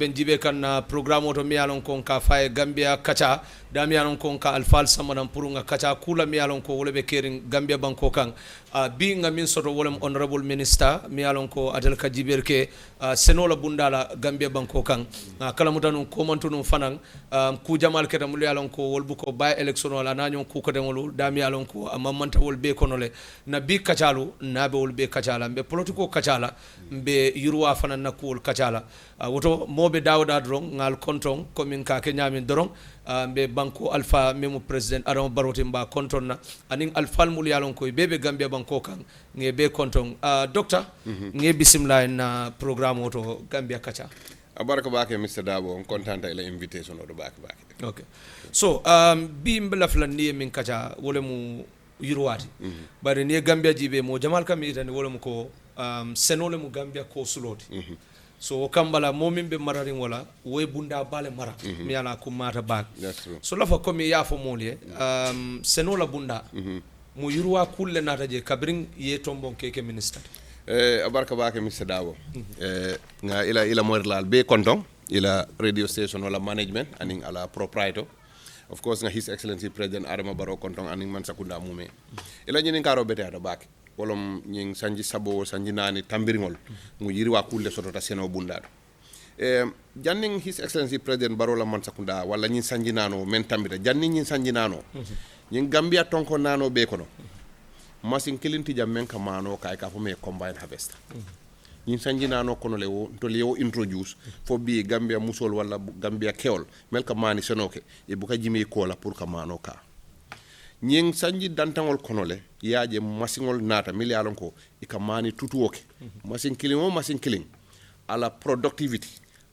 ben jibe kan programme oto mi yalon kon ka faye Gambia kacha da mi yalon kon ka alfal samadan purunga kacha kula mi yalon ko wolbe kerin Gambia banko kan bi nga min soto wolem honorable minister mi yalon ko adel ka jiber ke senola bundala Gambia banko kan kala mutanu ko mantunu fanan ku jamal keta mu yalon ko wolbu ko bay election wala nanyon ku ko demolu da mi yalon ko amanta wolbe konole na bi kachalu na be wolbe kachala be politiko kachala be yurwa fanan na ko kachala woto mobe dawda dron ngal konton komin ka ke nyamin dron be banko alpha memo president adam barote mba konton na anin alfal mul yalon ko bebe Gambia banko kan nge be konton doctor nge bismillah na programme oto Gambia kacha abaraka bake Mr. Dabo on contenta ila invitation odo bake okay so bi mbla flani min kacha wole mu yurwati bari ni Gambia jibe mo jamal kam itani wole mu ko senole mu Gambia ko suloti so kambala momin be mararin wala way bunda bale mara mi ala ko mata bak so lafa komi yafo molye senola bunda mu yurwa kulle nata je kabrin ye tombon keke minister abarka bake Mr. Dabo nga ila morlal be konton ila radio station wala management aning ala proprietor of course nga His Excellency President Adama Barrow konton aning man sakunda mume ila nyini karo bete ada bak wolom ñing sanji sabo sanji nani tambiringol mu yiri wa kulle sotota seno bundado janning His Excellency President Barrow la man sakunda wala ñin sanji nano men tambira janning ñin sanji nano ñing Gambia tonko nano be kono masin kilinti jam men ka mano kay ka fo me combine harvester ñin sanji nano kono lewo to lewo introduce fo bi Gambia musol wala Gambia keol mel ka mani senoke e buka jimi ko la pour ka mano ka ñing sanji dantangol konole yaaje masingol nata milialon ko ikamani tutuoke masin killing ala productivity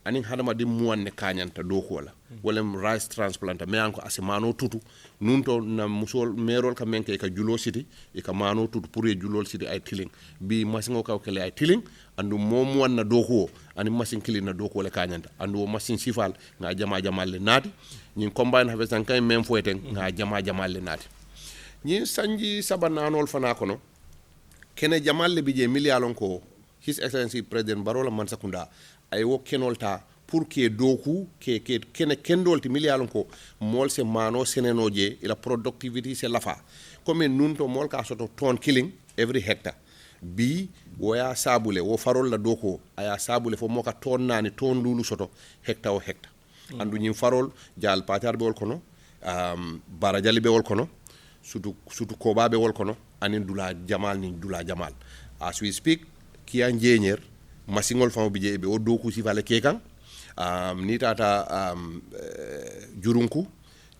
anin hadama di muwanne kanyanta do ko wala rice transplant me anko asimano tutu nunto na musol merol ka menke ka julo city ikamano tutu pour julol city ay tiling bi masingo ka kele ay tiling andu mom wanna do ko ani masin killing na do ko le kanyanta andu masin sifal nga jamal le nati ñing combine harvest kay même foeten nga jamal le nati ñi sanji sabananol fana kono kene jamal le bije milialon ko His Excellency President Barrow la man sakunda ay wo kenolta pour que doku kene kendol ti milialon ko mol se mano senenoje ila productivity se lafa comme nunto mol ka soto ton killing every hectare bi woya sabule wo farol la doko aya sabule fo moka ton nani ton lulu soto hectare o hectare andu ñim farol jal patar be wol kono bara jali be wol kono sutu kobabe wol kono anin dula jamal as we speak kiya njenyer masingol famo bije be o doku si vale kekan ni tata jurunku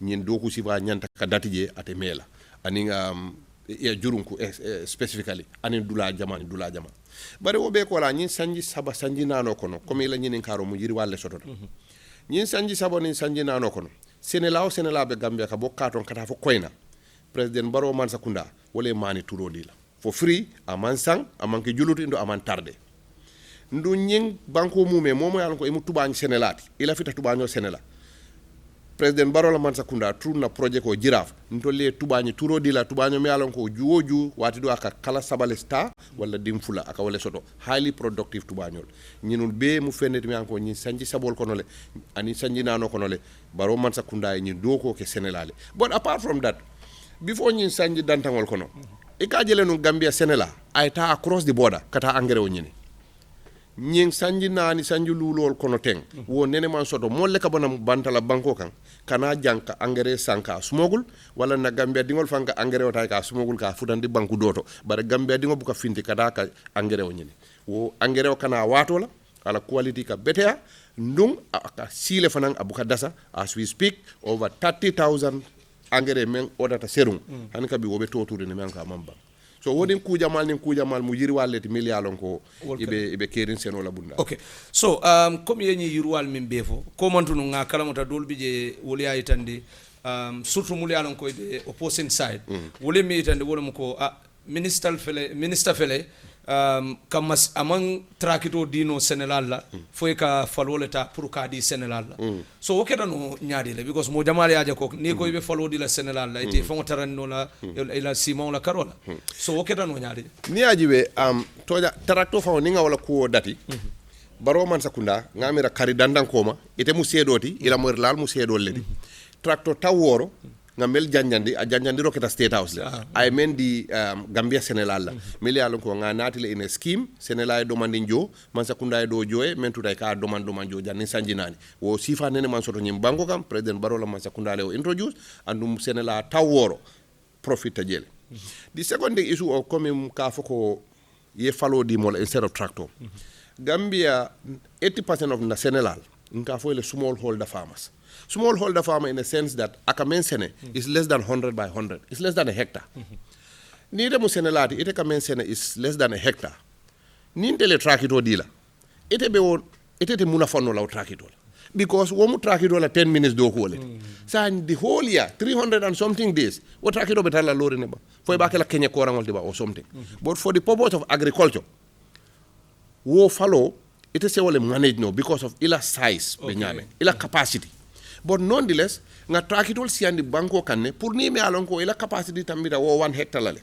nyin doku si va nyanta ka datije ate mela anin jurunku specifically anin dula jamal bare o be ko la nyin sanji nano kono comme ila nyin karo mu jiri walle soto nyin sanji sabo ni sanji nano kono senela be Gambia ka bokkaton kata fo koyna President Barrow man sakunda wole mani turodi la for free aman sang amanke juluti ndo aman tarde ndu nying banko mume momo yalon ko imu tubañ senelati ila fita tubaño senela President Barrow la man sakunda na projet ko giraf nto le tubañi turodi la tubaño me yalon ko juwoju wati do aka kala sabale star wala dimfula aka wala soto highly productive tubañol ñinul be mu feneti mi anko ñi sanji sabol kono le ani sanji nano kono le Barrow man sakunda ñi doko ke senelale but apart from that before ñin sanji dantangol kono e ka jele no Gambia Senela ay ta across the border kata engrais o ñini ñing sanji nani sanji lulol kono teng wo nene man soto molle ka bonam bantala banko kan kana janka engrais sanka smogul wala na Gambia dingol fanka engrais o tay ka smogul ka futandi banku doto bare Gambia dingo buka finti kada ka engrais o ñini wo engrais o kana wato la ala quality ka betea ndung aka sile fanan abuka dasa as we speak over 30,000 engrais men odata serum han kabi wobe totude ne men ka mamba so wodin kujamal mu yiri waleti milialon ko ibe kerin sen wala bunda okay so comme yeni yirwal min befo ko mantunu nga kalamata dolbi je woli ay tande surtout milialon ko be opposing side woli mi tande wala ko minister fele kamas amang trakito dino Sénégal la foy ka faloleta pour ka di Sénégal la so wokeda no nyaade le because mo jamale aja ko ni ko be falo di la Sénégal la ite fon taranno la ila simon la karola so wokeda no nyaade ni ajibe toja trakto fa ni nga wala ko dati baro man sakunda ngamira kari dandan koma ite mu sedoti ila mo lal mu sedol ledi tractor taworo ngamel janjandi a janjandi roketa state house le ay men di Gambia Sénégal la meli alon ko nga natile ine scheme Sénégal do mandin jo man sakunda do joye men tutay ka do man jo janni sanjinani wo sifa nene man soto nyim banko kam president baro la man sakunda le o introduce andum Sénégal taworo profit jele the second thing issue of coming ka foko ye follow di mol instead of tractor Gambia 80% of the Sénégal nka fo le smallholder farmers. Smallholder farmer in the sense that akamensene is less than 100 by 100. It's less than a hectare. Ni de musenelati ite kamensene is less than a hectare. Ni ndele trakito dila. Ite be won ite te muna fonno law trakito. Because womu trakito la 10 minutes do hole. So in the whole year 300 and something days what trakito betala lori neba. For ba kala Kenya korangol deba or something. But for the purpose of agriculture wo follow ite se wole manage no because of ila size be nyame ila capacity. But nonetheless, nga trakitol siandi banko kanne pour ni me alon ko ila capacity tambida wo 1 hectare lale.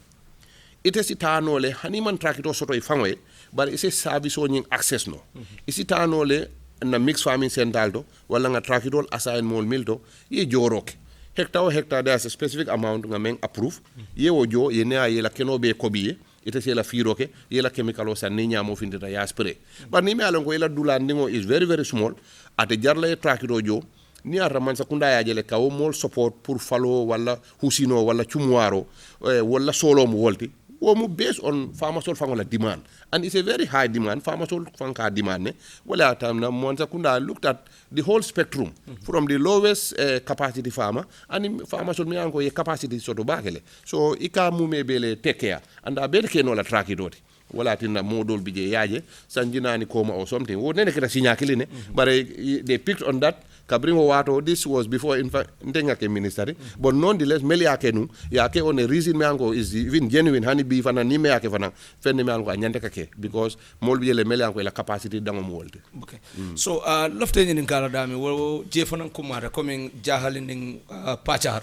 Ite si tanole hani man trakito soto e fanwe, but ise service o nying access no. Isi tanole na mix farming central do wala nga trakitol assign mol mildo ye joroke. Hectare o hectare there's a specific amount nga men approve. Ye wo jo ye ne ayela keno be kobiye. Ite se la firoke ye la chemical o sanni nyamo findita ya spray. But ni me alon ko ila dulandingo is very very small. Ate jarla e trakito jo ni a raman sakunda ya jele ka mol support pour falo wala husino wala chumwaro wala solo mu wolti wo mu based on farmersol fangola demand and it's a very high demand farmersol fanka demand ne wala tam na mon sakunda looked at the whole spectrum from the lowest capacity farmer and farmersol mi anko ye capacity soto bakele so ika mu mebele take care and a bele ke no la traki doti wala tinna modol bije yaje sanjinani koma or something wo nene kita sinyakili ne but they picked on that kabringo wato this was before ndenga ke ministry but nonetheless meli yake nu yake on a reason me ango is even genuine hani bi fana ni me yake fana fenne me ango anyande kake because mol bi le meli ango la capacity dango mo wolde okay so lofte ni ngala dami wo je fana kumara coming jahalin pachar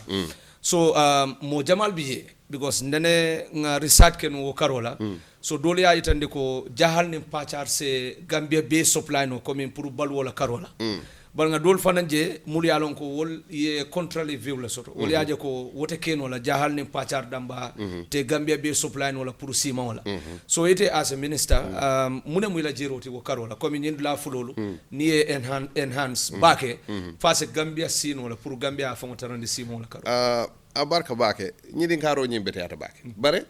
so mo jamal biye because ndene nga research ken wo karola so dole ya itande ko jahal ni pachar se Gambia be supply no coming pour balwo la karola bal nga dol fananje mul yalon ko wol ye contrôler view soto wol yaaje ko wote keno la jahal ni pachar damba te Gambia be supply no la pour ciment wala so ite as a minister mune mu la jeroti ko karola comme ni la fulolu ni enhance bake face Gambia sino la pour Gambia fa ngotarande ciment la karola abarka bake ñi karo ñi bete ata bake bare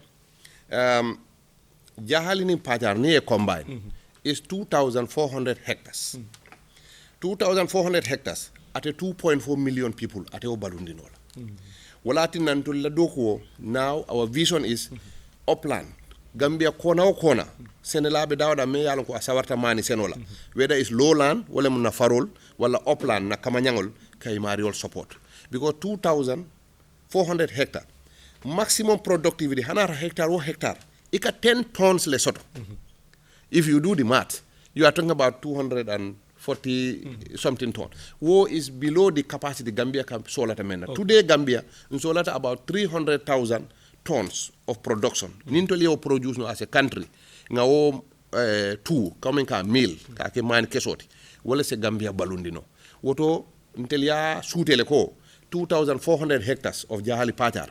jahal ni pachar ni e combine is 2400 hectares 2,400 hectares at a 2.4 million people at a balundinola. Walati nantul la doko now our vision is upland. Gambia kona o kona senelabe dawda me yalon ko asawarta mani senola. Whether it's lowland wala mun na farol wala upland na kamanyangol kay mariol support. Because 2,400 hectares maximum productivity hanara hectare o hectare ika 10 tons le soto. If you do the math you are talking about 240 something ton. War is below the capacity Gambia can solata mena. Okay. Today Gambia solata about 300,000 tons of production. Nintoli o produce no as a country. Nga o two coming ka meal ka ke man kesoti. Wala se Gambia balundino. Woto ntelia sutele ko 2,400 hectares of jahali pachar.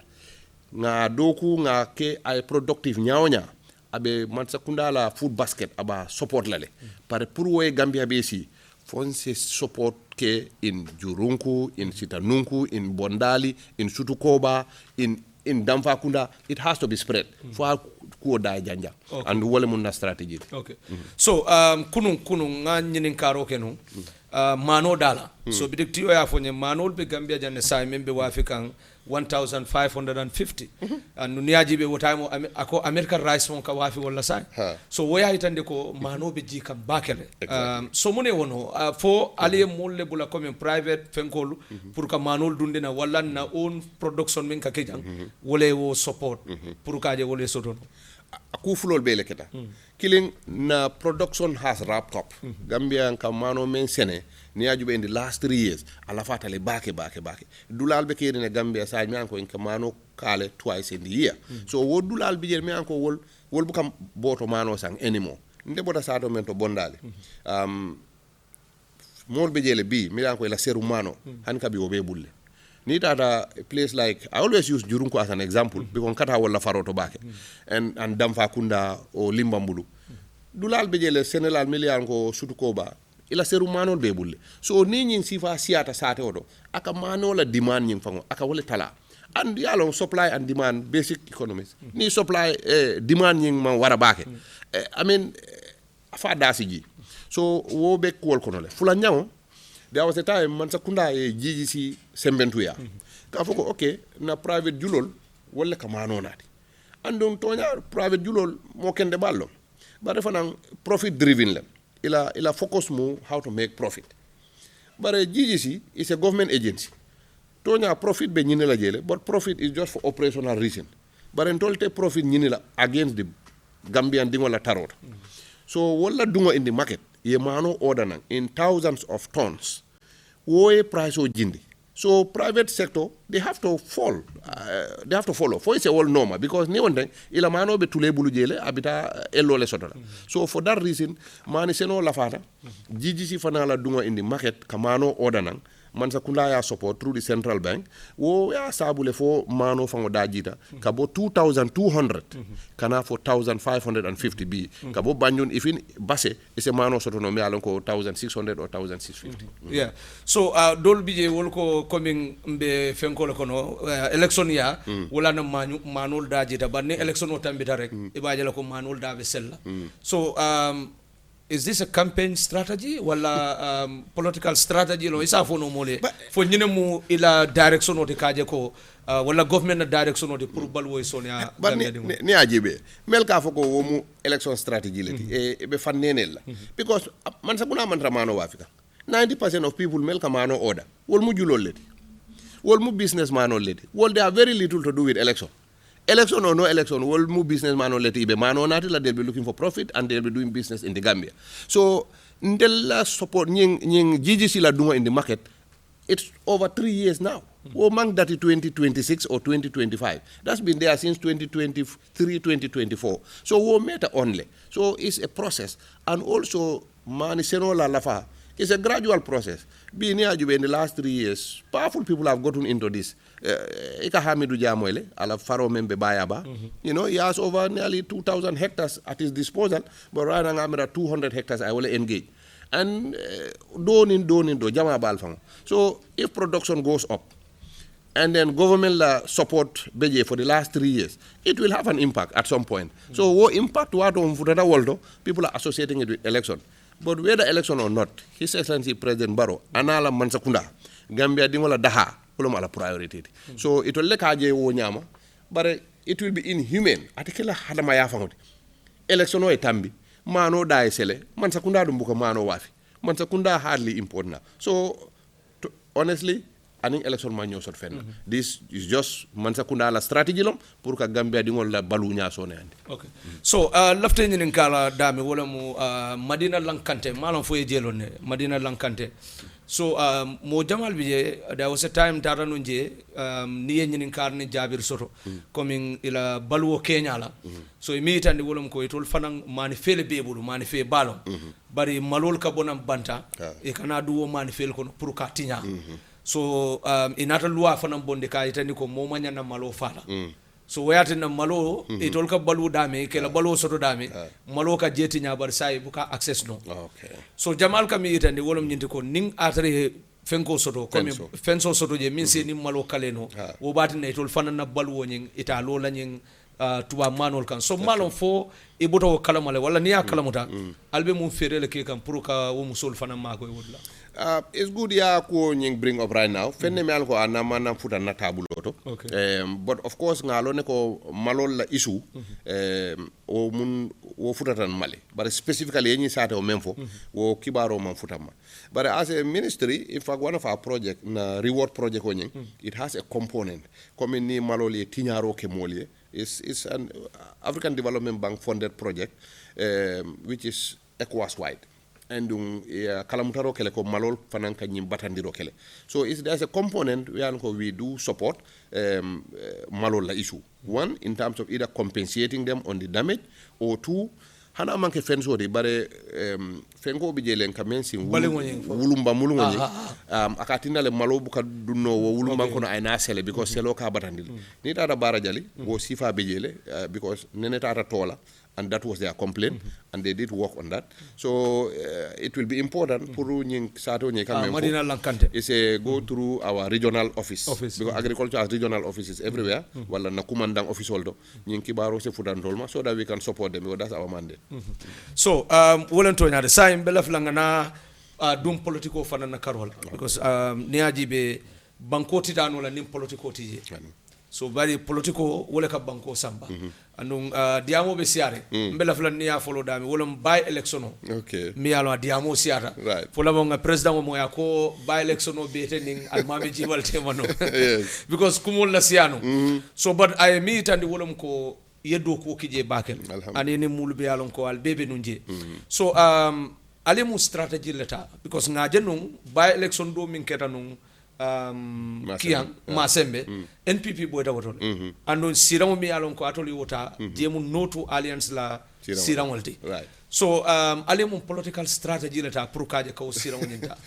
Nga doku nga ke ay productive nyaonya abe mansakunda la food basket aba support lale. Pare pour Gambia besi fonse support ke in Jurunku, in Sitanunku, in Bondali, in Sutukoba, in Damfakunda. It has to be spread for kuoda janja and wole munna strategy. Okay. So kunung nga nyinin karo kenu mano dala. So bidik tiyo ya fonye mano be Gambia jane sai membe wafikang 1,550 and nuniaji be wotamo ako American rice won ka wafi wala sai so woya itande ko mano be ji kam bakele so mune wono fo aliye molle bula comme private fenkolu pour ka manol dundina wala na own production min ka kejang wole wo support pour ka je wole soton aku fulol be leketa killing na production has wrapped up Gambia ka mano men sene ni ajube in the last 3 years ala fatale bake dulal be kene Gambia sa mi anko en mano kale twice in the year so wo dulal be mi anko wol bu kam boto mano sang anymore nde bota sato men to bondale mol be jele bi mi ko la seru mano han kabi o be bulle ni tata a place like I always use Jurunko as an example because kata wala faroto bake and Damfa Kunda o Limbambulu dulal be jele senelal miliyan ko sutuko ba ila seru manol be bulle so ni nyin sifa siata sate odo aka manola demand nyin fango aka wala tala and yalo supply and demand basic economics ni supply demand nyin man wara bake I mean afa dasiji so wo be kol kono le fula nyawo there was a time man sakunda e GGC sembentuya ka foko okay na private julol wala ka mano nati andon tonya private julol mo kende ballo bare fanan profit driven le ila focus mo how to make profit bare GGC is a government agency tonya profit be nyine la jele but profit is just for operational reason bare tolte profit nyine la against the Gambian dingola tarot so wala dungo in the market ye mano order nang in thousands of tons woe price o jindi so private sector they have to follow for it's all normal because ni wonde ila mano be tule bulu jele abita ello le sotola so for that reason mani seno la fata GGC fana la dungo in the market kamano order nang man sakunda ya support through the central bank wo ya sabule fo mano fango dajita kabo 2200 kana for 1550 b kabo banyon ifin base ise mano sotono mi alon ko 1600 or 1650 yeah so dol bije wol ko coming be fenkol kono election ya wala na manol dajita banne election o tambita rek ibaje la ko manol dabe sella so is this a campaign strategy wala political strategy lo isa fo no mole fo nyine mu ila direction o de kaje ko wala government na direction o de pour balwo sonia ni ajibe mel ka fo ko wo mu election strategy leti e be fannenel because man sabuna man ramano wafika 90% of people mel ka mano order wol mu julol leti wol mu businessman o leti wol they are very little to do with election or no election, all move businessman or let ibe mano nati la they'll be looking for profit and they'll be doing business in the Gambia. So ndella support nying GGC la dunga in the market. It's over 3 years now. Mang that 2026 or 2025. That's been there since 2023, 2024. So wo meta only. So it's a process and also mani seno la lafa. It's a gradual process. Being here in the last 3 years, powerful people have gotten into this. Ika Hamidou Jamoyle, ala Faro Membe Bayaba, you know, he has over nearly 2,000 hectares at his disposal, but right now I'm at 200 hectares I will engage. And donin do jama balfang. So if production goes up, and then government support Beje for the last 3 years, it will have an impact at some point. So what impact what on Futata Waldo, people are associating it with election. But whether election or not, His Excellency President Barrow, anala mansakunda, Gambia dingola daha, ulama ala priority. So it will lek haje wo nyama, but it will be inhumane. Atikela hadama ya fangote. Election o etambi, mano da esele, mansakunda dumbuka mano wafi. Mansakunda hardly important. So honestly, I think election man nyosot fenna. This is just mansakunda la strategy lom pour ka Gambia dingol la balunya so ne andi. Okay. So lafte nyin kala dami wala mu Madina Lankante malon fo jelo ne Madina Lankante. So mo jamal bije there was a time tara nunje niye nyin kar ni Jabir Soto coming ila baluwo Kenya la. So imitandi wolum ko itol fanan mani fele bebulu mani fe balon. Bari malol ka bonam banta e kana duwo mani fel kono pour ka tinya. So inata luwa fanan bonde ka itani ko mo manya na malo fala so wayata na malo itol ka balu dame ke la balu soto dame malo ka jeti nya bar sai buka access no okay so jamal kam itani wolom nyinti ko ning atare fenko soto comme fenso soto je min se ni malo kaleno wo batine itol fanan na balu wonin ita lo la nyin tuba manol kan so malon fo e boto kalamale wala niya kalamuta albe mum ferele ke kan pour ka wo musol fanan mako e wodla it's good ya ko nying bring up right now fenne me alko anama na futa na tabuloto but of course ngalo ne ko malol la issue o mun wo futatan male but specifically yenyi sate o memfo wo kibaro man futama but as a ministry in fact one of our project na reward project o nying it has a component comme ni malol e tinyaro ke molie is an African Development Bank funded project which is ECOWAS wide and kalamutaro kele ko malol fanan kanyim batandiro kele so there's a component where we do support malol la issue one in terms of either compensating them on the damage or two hana manke fenso de bare fengo bi jelen ka men sin Balingoñing fo. wulumba mulungoñi akatina le malo buka dunno wo wulumba kono ay na sele because selo ka batandil ni tata bara jali wo sifa bi jele because nene tata tola and that was their complaint and they did work on that so it will be important pour ñing sato ñi kam Madina Lankante is a go through our regional office. Because agriculture has regional offices everywhere wala na commandant office holdo ñing kibaro se futantolma so that we can support them because that's our mandate so wolen to nyaade say mbela flanga na dum politiko fana na karola because niaji be banko titano la nim politiko tije so bari politiko wole ka banko samba andum diamo be siare mbela flan niya follow dami wolum by election okay mi alo diamo siara right fola mo nga president mo ya ko by election be tening almami jibal temano yes because kumul la siano so but I meet and wolum ko yeddo ko kije bakel ani ni mulbe yalon ko al bebe nunje so ale mu strategy leta because nga jenung by election do min ketanung kiyang masembe NPP boyta wotol andon siramo mi yalon ko atoli wota jemu notu alliance la siramolti right so ale mu political strategy leta pour kaje ko siramo nyinta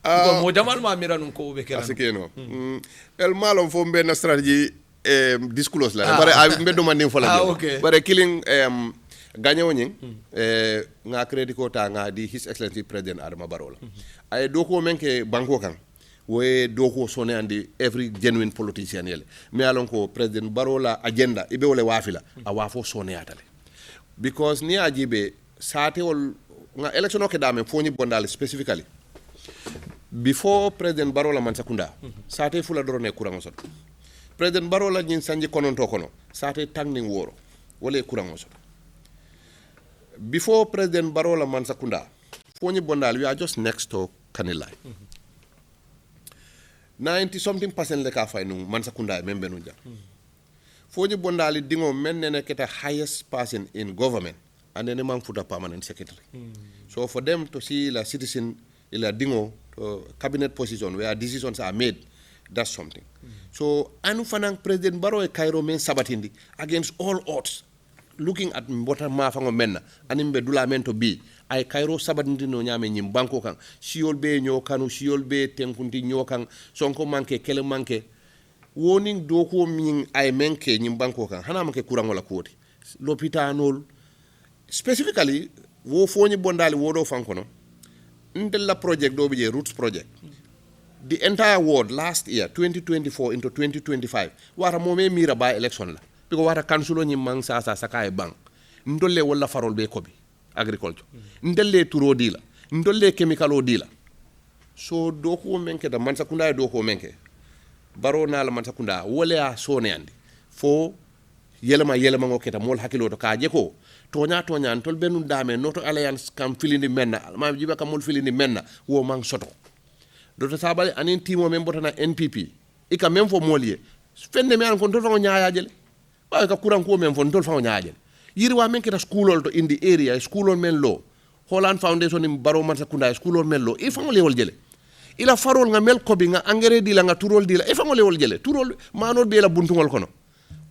ko mo jamal ma miranun ko be kelan asikeno el malon fo ben strategy disclose la bare a mbedo man fola okay. bare killing ganyo ñing nga credit ko ta nga di his excellency president Adama Barrow ay do ko menke banko kan we do ko sone andi every genuine politician yele me alon ko president Barrow la agenda ibe wole wafila a wafo sone atale because ni ajibe sate wol nga election ke dame foni bondal specifically before president Barrow la man sakunda sate fula dorone kurango sot president Barrow la ñin sanji kononto kono sate tangning woro wole kurango sot before president Barrow la man sakunda foni bondal we are just next to Kanilai 90% le ka fay nu man sakunda membe nu ja foni bondali dingo men ne keta highest person in government and then man futa permanent secretary so for them to see la citizen ila dingo cabinet position where decisions are made that's something so anu fanang president Barrow e Cairo men sabatindi against all odds looking at mbota mafango menna animbe dula mento bi ay Cairo sabatindi no nyame nyim banko kan siol be nyo kanu siol be tenkunti nyo kan sonko manke kele manke woning doko min ay menke nyim banko kan hana manke kurango la koti l'hôpital specifically wo foni bondali wodo fankono ndella project do bije roots project the entire world last year 2024 into 2025 wara momé mira by election la biko wara kansulo nyi mang sa saka e bank ndolle wala farol be kobi agriculture ndelle turo dila ndolle chemical o dila so doko menke da man sakunda doko menke Barrow na la man sakunda wala sone andi fo yelema ngo keta mol hakilo to kaaje ko tonya tol benu dame noto alliance kam filini menna ma jiba kam mol filini menna wo mang soto Dr. Sabally anin timo men botana NPP ika men fo molie fende me an kon tol fa nyaayajele ba ka kuran ko men fo tol fa nyaayajele yiri wa men keta schoolol to in the area schoolol men lo Holland Foundation im Barrow man sakunda schoolol men lo il fa mo lewol jele ila farol nga mel ko bi nga engrais di la nga turol di la il fa mo lewol jele turol manol be la buntungol kono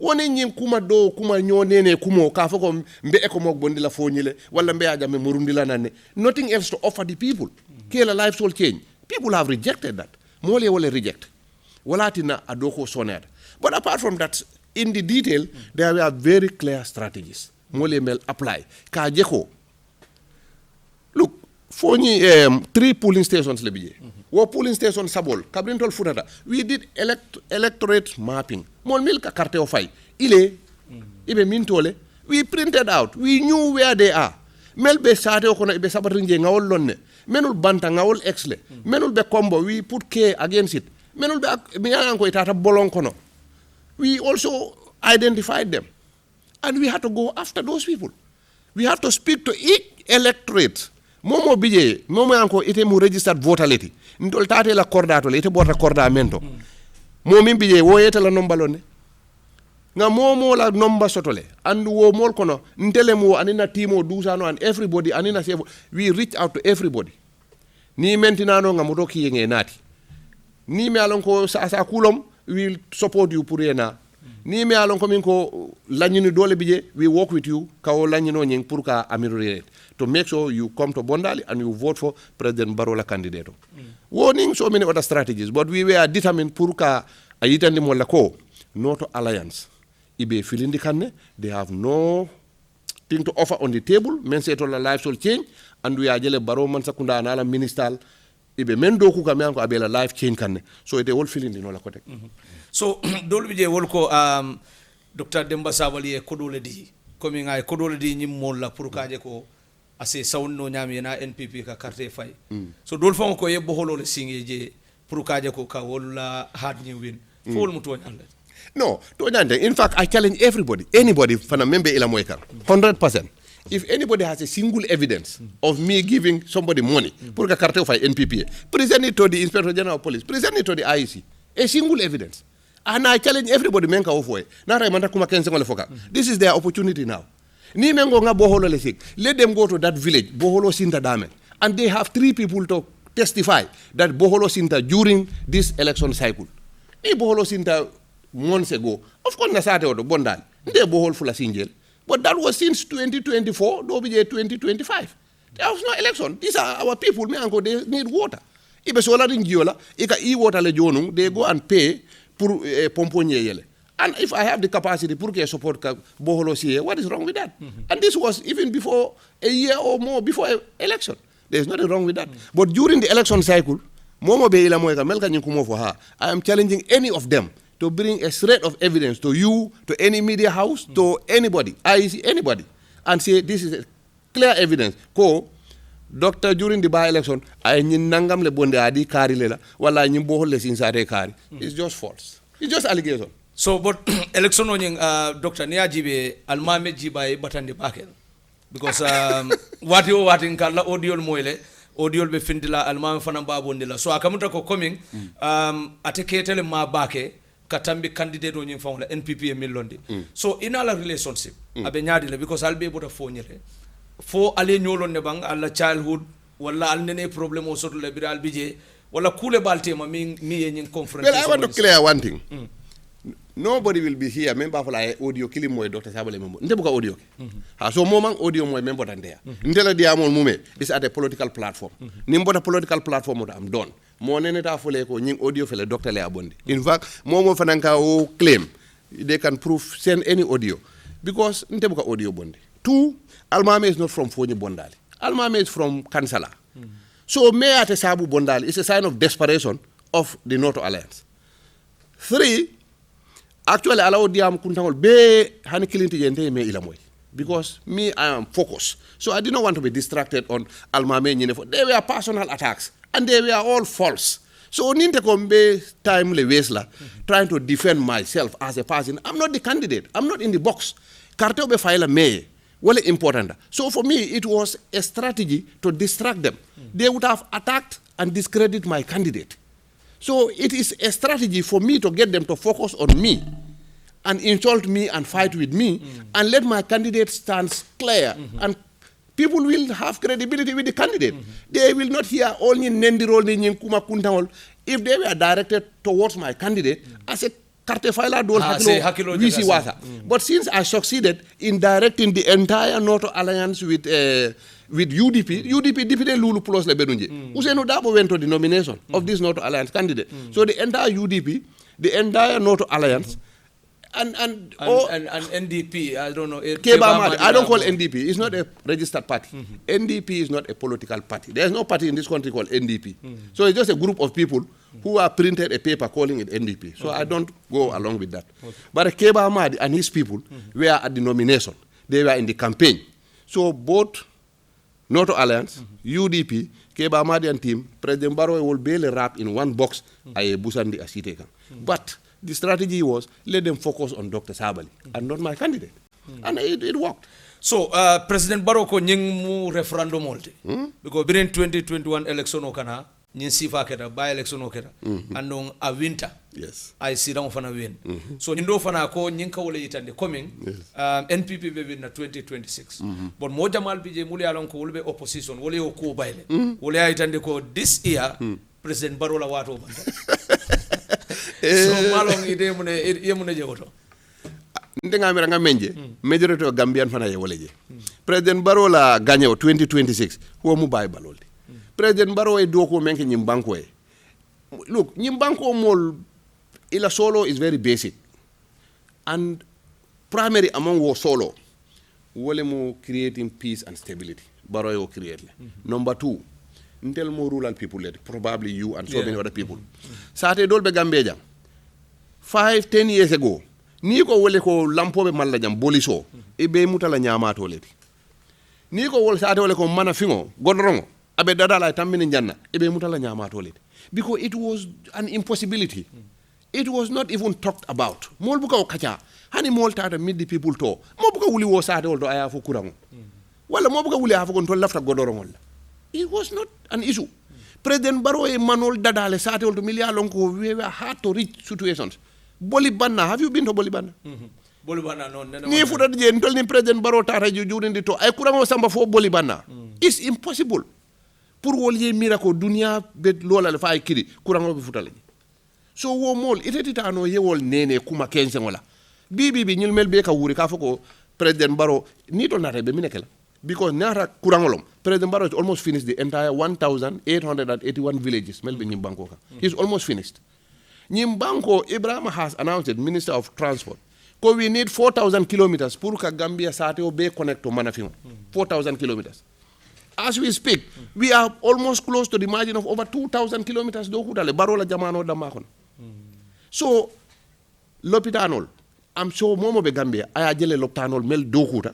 woni ñim kuma do kuma ñonene kumo ka fako mbe e ko mok bondi la foñile wala mbe aja me murundi la nanne nothing else to offer the people kela lifestyle change people have rejected that mole wala reject wala tina adoko sonata but apart from that in the detail there were very clear strategies mole mel apply ka jeko look foñi 3 polling stations le biye wo polling station sabol kabrintol futata we did electorate mapping mon mil ka carte o fay ibe mintole we printed out we knew where they are mel be sate o kono ibe sabatrinje ngawol lonne menul banta ngawol exle menul be combo we put care against it menul be mi yan ko itata bolon kono we also identified them and we had to go after those people we have to speak to each electorate momo bije momo yanko ite mu registered votality ndol tate la cordato le ite borta corda mento momin bije wo yeta la nombalone nga momo la nomba sotole and wo mol kono ntele mo anina timo dusano and everybody anina sefo we reach out to everybody ni mentinano nga moto ki yenge nati ni me alon ko sa kulom will support you pour yena Ni me alon komin ko lañini dole bije, we work with you ka o lañino ñing pour ka ameliorate to make sure you come to Bondali and you vote for President Barola candidate. Warning so many other strategies, but we were determined pour ka ayitandi mo la ko Noto Alliance. Ibe filindi kanne, they have no thing to offer on the table. Men say to la life will change, and we are jele Baro man sakunda anala minister. Ibe men doku kame anko abela life change kanne. So it all filindi no la kote. So dole bije wolko Dr. Demba Sabally e kodole di komi ngay kodole di nyim molla pour kaje ko ase sawno nyami na NPP ka carte fay. So dole fon ko yebbo holole singi je pour kaje ko ka wala hard ni win. Fol mu to nyalla. No, in fact, I challenge everybody, anybody, from a member 100%. If anybody has a single evidence of me giving somebody money, for the cartel for NPP, present it to the Inspector General of Police, present it to the IEC. A single evidence. And I challenge everybody, menka ofwe. This is their opportunity now. Ni mengo nga boholo lesik. Let them go to that village, Boholo Sinta Dame. And they have 3 people to testify that Boholo Sinta during this election cycle. Ni Boholo Sinta months ago, of course, Nasate or Bondal, they bohol full single. But that was since 2024, 2025. There was no election. These are our people, they need water. If it's solar in Giola, water le they go and pay pour pomponye yele. And if I have the capacity pour support boholo siye, what is wrong with that? And this was even before a year or more before election. There's nothing wrong with that. But during the election cycle, I am challenging any of them to bring a thread of evidence to you, to any media house, to anybody, IEC, anybody, and say this is clear evidence. Ko, doctor, during the by-election, I nangam le bonde adi kari lela, wala nyimbo le sinsare kari. It's just false. It's just allegation. So, but election on Doctor Niajibe, Almame Jibai, Batandi Bakel. Because what you want in Kala audio moile, audio be findila, Almame Fanamba Bondila. So, Akamuta ko coming, ateketele ma bake, Katambi candidate on your phone, NPP and Milondi. So in our relationship, Abenyadile, because I'll be able to phone you. For Ali Nyolon Nebang, alla childhood, wala alnene problem also to liberal BJ, wala kule baltema me and conference. Well, I want to clear one thing. Nobody will be here, member for like audio killing my Dr. Sabally member. Ntebuka audio. So moment audio my member than there. Ntela diamond mume is at a political platform. Nimbo the political platform I'm done. Mo neneta fole ko nying audio fele Dr. Le Abondi. In fact, mo fananka o claim they can prove send any audio because ntebuka audio bondi. 2, Almame is not from Fonyi Bondali. Almame is from Kansala. So me at Sabu Bondali is a sign of desperation of the Noto Alliance. 3, actually allow diam kuntangol be hani kilinti jente me ilamoy. Because me I am focused. So I did not want to be distracted on Almame Nyinefo. They were personal attacks. And they were all false. So ninte kombe time le wesla trying to defend myself as a person. I'm not the candidate. I'm not in the box. Karte obe file me. Well important. So for me it was a strategy to distract them. They would have attacked and discredit my candidate. So it is a strategy for me to get them to focus on me and insult me and fight with me and let my candidate stand clear and people will have credibility with the candidate. They will not hear only Nendirol Kuma Kuntangol if they were directed towards my candidate as a Kartefaila Dol Hakilo Wisiwasa. But since I succeeded in directing the entire Noto Alliance with UDP Deputy Lulu Plus Lebenunje, Useno Dabo went to the nomination of this Noto Alliance candidate. So the entire UDP, the entire Noto Alliance, and NDP, I don't know. I don't call NDP. It's not a registered party. NDP is not a political party. There's no party in this country called NDP. So it's just a group of people who have printed a paper calling it NDP. So I don't go along with that. But Keba Ahmad and his people were at the nomination. They were in the campaign. So both Noto Alliance, UDP, Keba Ahmad and team, President Barrow will barely wrap in one box a Busandi Asiteka. But the strategy was let them focus on Dr. Sabally and not my candidate. And it worked. So President Barrow ko nying mu referendum olti. Because during 2021 election okana nyin sifa keta by election oketa andong a winter. Yes. I see down fana win. So nyindo fana ko nying ka wole yitande coming NPP be win na 2026. But mo jamal bije muli alon ko wolbe opposition wole o ko bayle. Wole yitande ko this year President Barrow la wato banda. So malong ide mune jegoto. ndenga mira nga menje majority of Gambian fana ye wala je President Barrow la gagné 2026 ho mu bay balolde President Barrow e doko menke nyim banko e look nyim banko mol ila solo is very basic and primary among wo solo wole mo creating peace and stability Barrow yo create number 2 ntel mo rural people probably you and so many other people sate dolbe Gambia jam 5-10 years ago ni ko wole ko lampobe malla jam boliso e be mutala nyamato leti ni ko wol sate wole ko mana fingo godrongo abe dadala tammini janna e be mutala nyamato leti because it was an impossibility it was not even talked about mol buka o kacha hani mol tata middi people to mo buka wuli wo sate wol do aya fo kurango wala mo buka wuli afa kon to lafta godorongol it was not an issue President Barrow e manol dadale sate wol to milia lonko we were hard to reach situations Boli Banna, have you been to Boli Banna? Boli Banna, no. Ni fuda je ntol ni President Barrow tata jurindi to ay kurango samba fo Boli Banna. It's impossible. Pour wol ye miracle dunia be lola le fay kiri kurango be futale. So wo mol iteti tano ye wol nene kuma kense ngola. Bibi nyil mel be ka wuri ka foko President Barrow ni to nata be minekela. Because nara kurangolom President Barrow has almost finished the entire 1881 villages mel be nyimbanko ka. He's almost finished. Nyimbanko, Ibrahim has announced it, Minister of Transport. Because we need 4,000 kilometers pour que Gambia sate be connect to Manafino. 4,000 kilometers. As we speak, we are almost close to the margin of over 2,000 kilometers. Barola jamano damakon. So, Lopitanol, I'm sure Momo be Gambia, I ajele Lopitanol mel dokuta.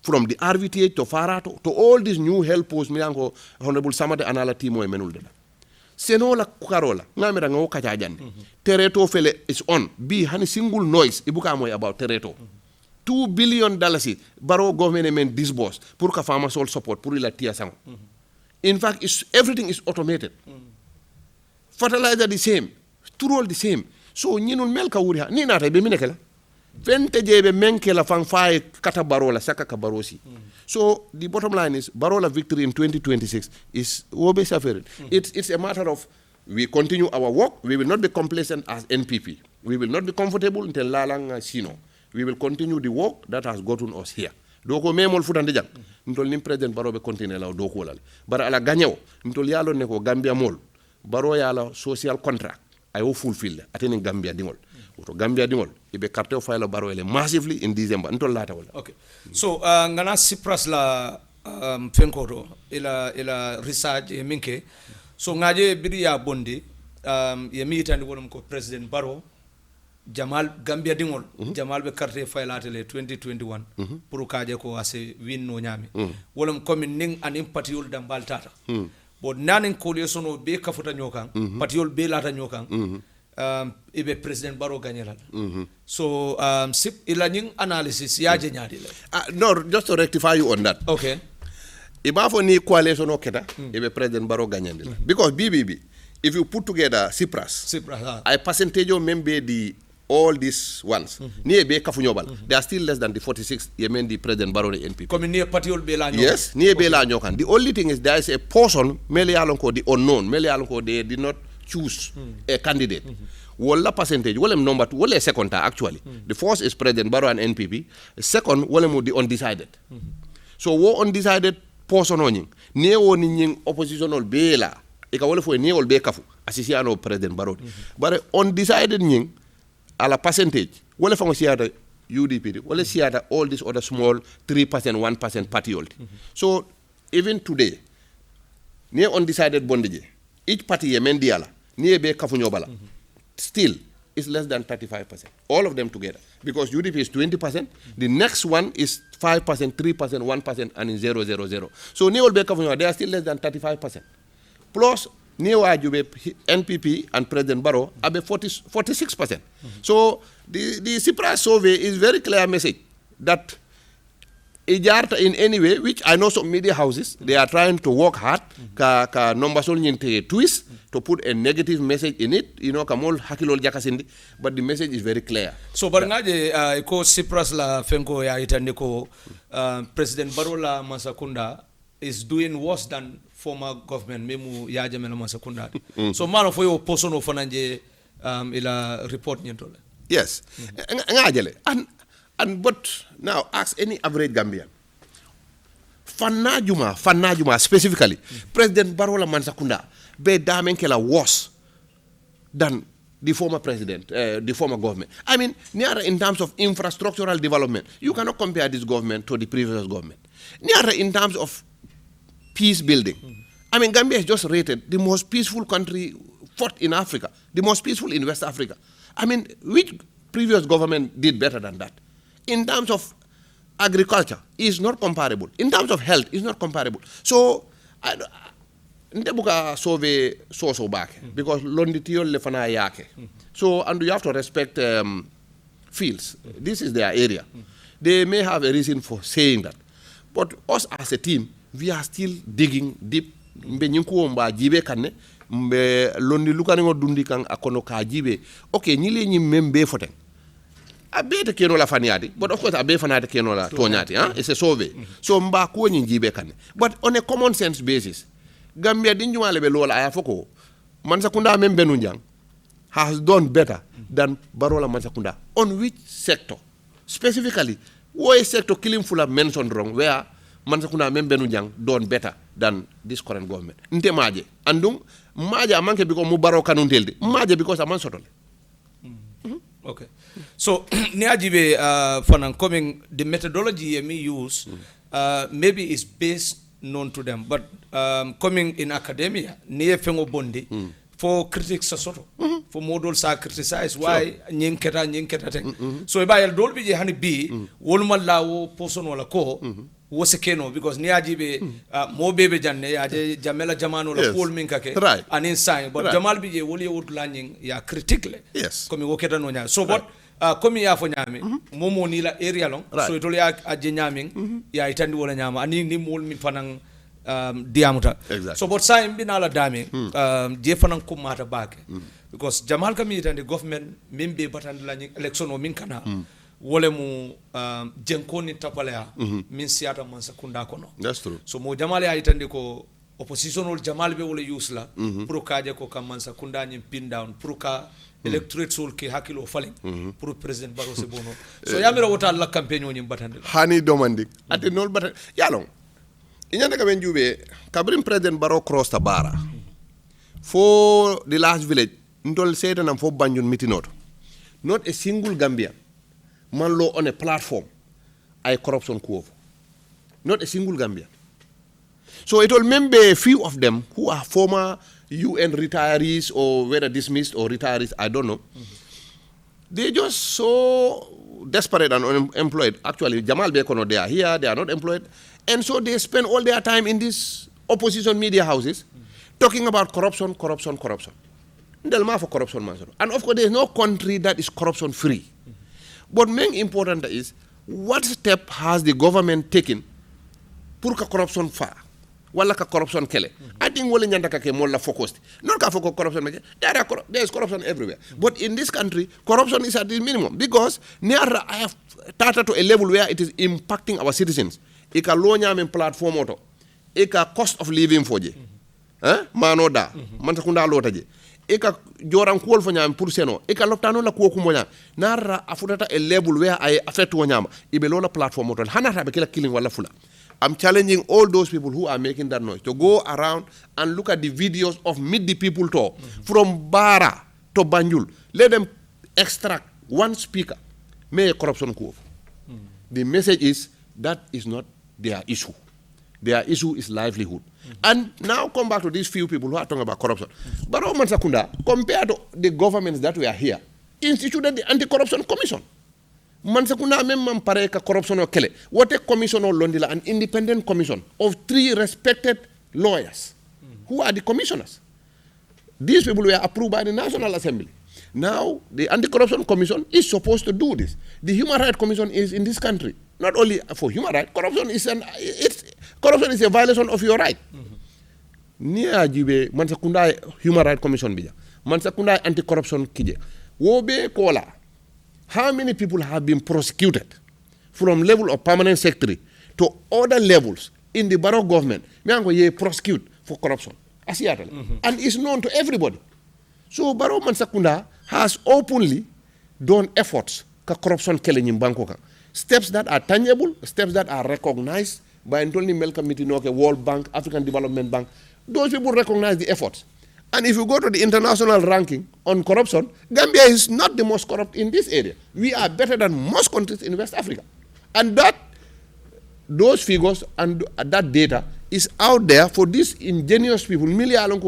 From the RVTH to Farato to all these new help posts, Miango, Honorable Samade Anala Timo Emenul. Senola kukarola ngamira ngo kacha jande tereto fele is on be hani single noise ibuka moy about tereto $2 billion Barrow government disbursed pour ka farmers all support pour la tia sango in fact everything is automated fertilizer the same all the same so ñinul mel ka wuri ha ni nata be minekela fente jebe menkela fang fay kata Barrow la saka ka Barrow si so the bottom line is Barrow victory in 2026 is wobe suffered. It's a matter of we continue our work. We will not be complacent as NPP. We will not be comfortable until lalang sino. We will continue the work that has gotten us here. Doko memol futande jang. Ntol nim President Barrow be continue la doko lal. Bara ala gagnew ntol yalo ne ko Gambia mol. Barrow yala social contract ayo fulfill atene Gambia dingol. To Gambia dingol ibe carte o file Barrow ele massively in December ntol lata wala. Okay. So ngana Cyprus la fenkoto ila research e minke so ngaje bidi ya bondi ye mitandi wonum ko President Barrow Jamal Gambia dingol Jamal be carte file atele 2021 pour kaje ko ase win no nyami wolum commune ning anim patiol dambal tata bo nanin coalition o be kafuta nyokan patiol be lata nyokan ibe President Barrow gagné so sip ila nying analysis ya je nyaadi no just to rectify you on that okay ibafo ni coalition o keta ibe President Barrow gagné because BBB if you put together Cyprus a percentage of member the all these ones ni be kafu nyobal they are still less than the 46 yemen the President Barrow the NPP comme ni patiol be la yes ni be la nyokan the only thing is there is a portion mele yalon ko the unknown mele yalon ko they did not choose a candidate. Wala percentage, wala number 2, wala second actually. The first is President Barrow and NPP. The second, wala mo the undecided. So wo undecided person onying. Ne wo ni oppositional bela. Ika wala fo ne wol be kafu. Asisi ano President Barrow. But undecided nying ala percentage. Wala fango siata UDP. Wala siata all these other small 3%, 1% party old. So even today, ne undecided bondije. Each party yemen diala. Ni be kafu nyobala. Still is less than 35%. All of them together. Because UDP is 20%, the next one is 5%, 3%, 1%, and in 0.00. So they are still less than 35%. Plus, NPP and President Barrow are 46%. So the Cyprus survey is very clear message that in any way, which I know some media houses, they are trying to work hard, ka numbers only twist, to put a negative message in it, kamol hakilol jakasindi, but the message is very clear. So barangaje ko Cyprus la fenko ya itande ko President Barrow la Masakunda is doing worse than former government memu ya jamela Masakunda. So malo for your person of fananje ila report nyentole. Yes. Ngajele But now ask any average Gambian. Fanna specifically, President Barola Mansakunda be damen kela worse than the former president, the former government. I mean, in terms of infrastructural development, you cannot compare this government to the previous government. In terms of peace building, I mean, Gambia is just rated the most peaceful country, fourth in Africa, the most peaceful in West Africa. I mean, which previous government did better than that? In terms of agriculture, is not comparable. In terms of health, is not comparable. So, Ndebuka sove so back because londitio lefana yake. So, and you have to respect fields. This is their area. They may have a reason for saying that. But us as a team, we are still digging deep. Mbe nyinku mba jibe kane, mbe londi lukani ngo dundi kang akono ka jibe. Okay, nyile nyi membe foten. Abe keno la faniati, but of course abe fanati keno la tonyati, huh? It's a sove. So mba kuwe nyi jibe kane. But on a common sense basis, Gambia dinjuma lebe lola ayafoko, Mansakunda membe nunjang has done better than Barola Mansakunda. On which sector? Specifically, what sector killing full of mentioned wrong where Mansakunda membe nunjang done better than this current government? Nte maje. Andung, maje amanke because mubaro kanunteldi. Maje because aman sotole. Okay. So, Niajibe, for coming, the methodology me use maybe is based known to them, but coming in academia, near Fengo Bondi, for critics soto, for models are criticized why nyinketa. So if I don't be honey B, Wolma Lao, Poson or ko was a keno because Niajibe more baby Janne, Jamela Jamano, la Paul Minkake, right, and inside, but Jamal B. Woli would landing, ya critically. Yes. Coming Woketa Nonya. So what? Komi ya fo nyami momo ni la area long so itoli ya nyaming ya itandi wala nyama ani ni mol mi fanang diamuta so but sa imbi na la dami je fanang ko mata bake because Jamal kami itandi government mimbe batandi la election o min kana wole mu jenkoni tapale ya min siata Mansakunda kono. That's true. So mo Jamal ya itandi ko oppositional Jamal be wole use la pour kaje ko kam Mansakunda nyi pin down pour ka electorate soul ke hakilo falling pour president Barrow se bono so yamira wota la campaign woni batande hani domandi ate nol batande yalong inyande ka ben jube kabrim president Barrow cross ta bara for the last village ndol setanam fo banjun mitinoto not a single Gambian man lo on a platform ay corruption ko not a single Gambian. So it will maybe few of them who are former UN retirees or whether dismissed or retirees, I don't know. They're just so desperate and unemployed. Actually, Jamal Bekono, they are here, they are not employed. And so they spend all their time in these opposition media houses talking about corruption. Ndelma for corruption. And of course, there is no country that is corruption free. But main important is, what step has the government taken pour que corruption fa? Wala ka corruption kele. I think wala nyanda ka ke molla focused. Not ka focus corruption make. There is corruption everywhere. But in this country, corruption is at the minimum because near I have started to a level where it is impacting our citizens. Ika lonya men platform auto. Ika cost of living for je. Manoda. Mansakunda lota je. Ika joran kuol fo nyam pour seno. Ika loptano la kuo kumonya. Nara afutata a level where I affect wonyama. Ibe lola platform auto. Hanata be kila killing wala fula. I'm challenging all those people who are making that noise to go around and look at the videos of Meet the People talk from Bara to Banjul. Let them extract one speaker. May a corruption coup. The message is that is not their issue. Their issue is livelihood. And now come back to these few people who are talking about corruption. But Mansakunda, compared to the governments that were here, instituted the Anti-Corruption Commission. Mansakunda même pare ka corruption o kele. What a commission or Londila, an independent commission of 3 respected lawyers who are the commissioners. These people were approved by the National Assembly. Now, the Anti-Corruption Commission is supposed to do this. The Human Rights Commission is in this country. Not only for human rights, corruption is a violation of your right. Nia jibe Mansakunda Human Rights Commission bija. Mansakunda Anti-Corruption kije. Wobe kola. How many people have been prosecuted from level of permanent secretary to other levels in the Barrow government? Miango ye prosecute for corruption. And it's known to everybody. So Barrow Mansakunda has openly done efforts ka corruption kele nyimbanko ka. steps that are tangible, steps that are recognized by Antony Melka Mitinoke, World Bank, African Development Bank. Those people recognize the efforts. And if you go to the international ranking on corruption, Gambia is not the most corrupt in this area. We are better than most countries in West Africa. And those figures and that data is out there for these ingenious people,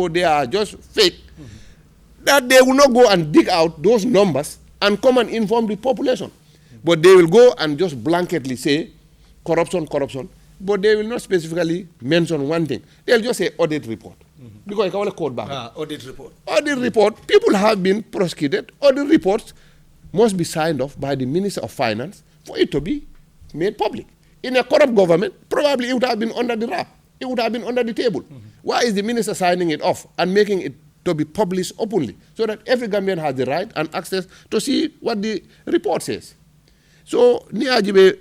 they are just fake, that they will not go and dig out those numbers and come and inform the population. But they will go and just blanketly say corruption, corruption, but they will not specifically mention one thing. They'll just say audit report. Because I call it code back. Audit report. Audit report, people have been prosecuted. Audit reports must be signed off by the Minister of Finance for it to be made public. In a corrupt government, probably it would have been under the wrap. It would have been under the table. Why is the minister signing it off and making it to be published openly so that every Gambian has the right and access to see what the report says? So, Niajibe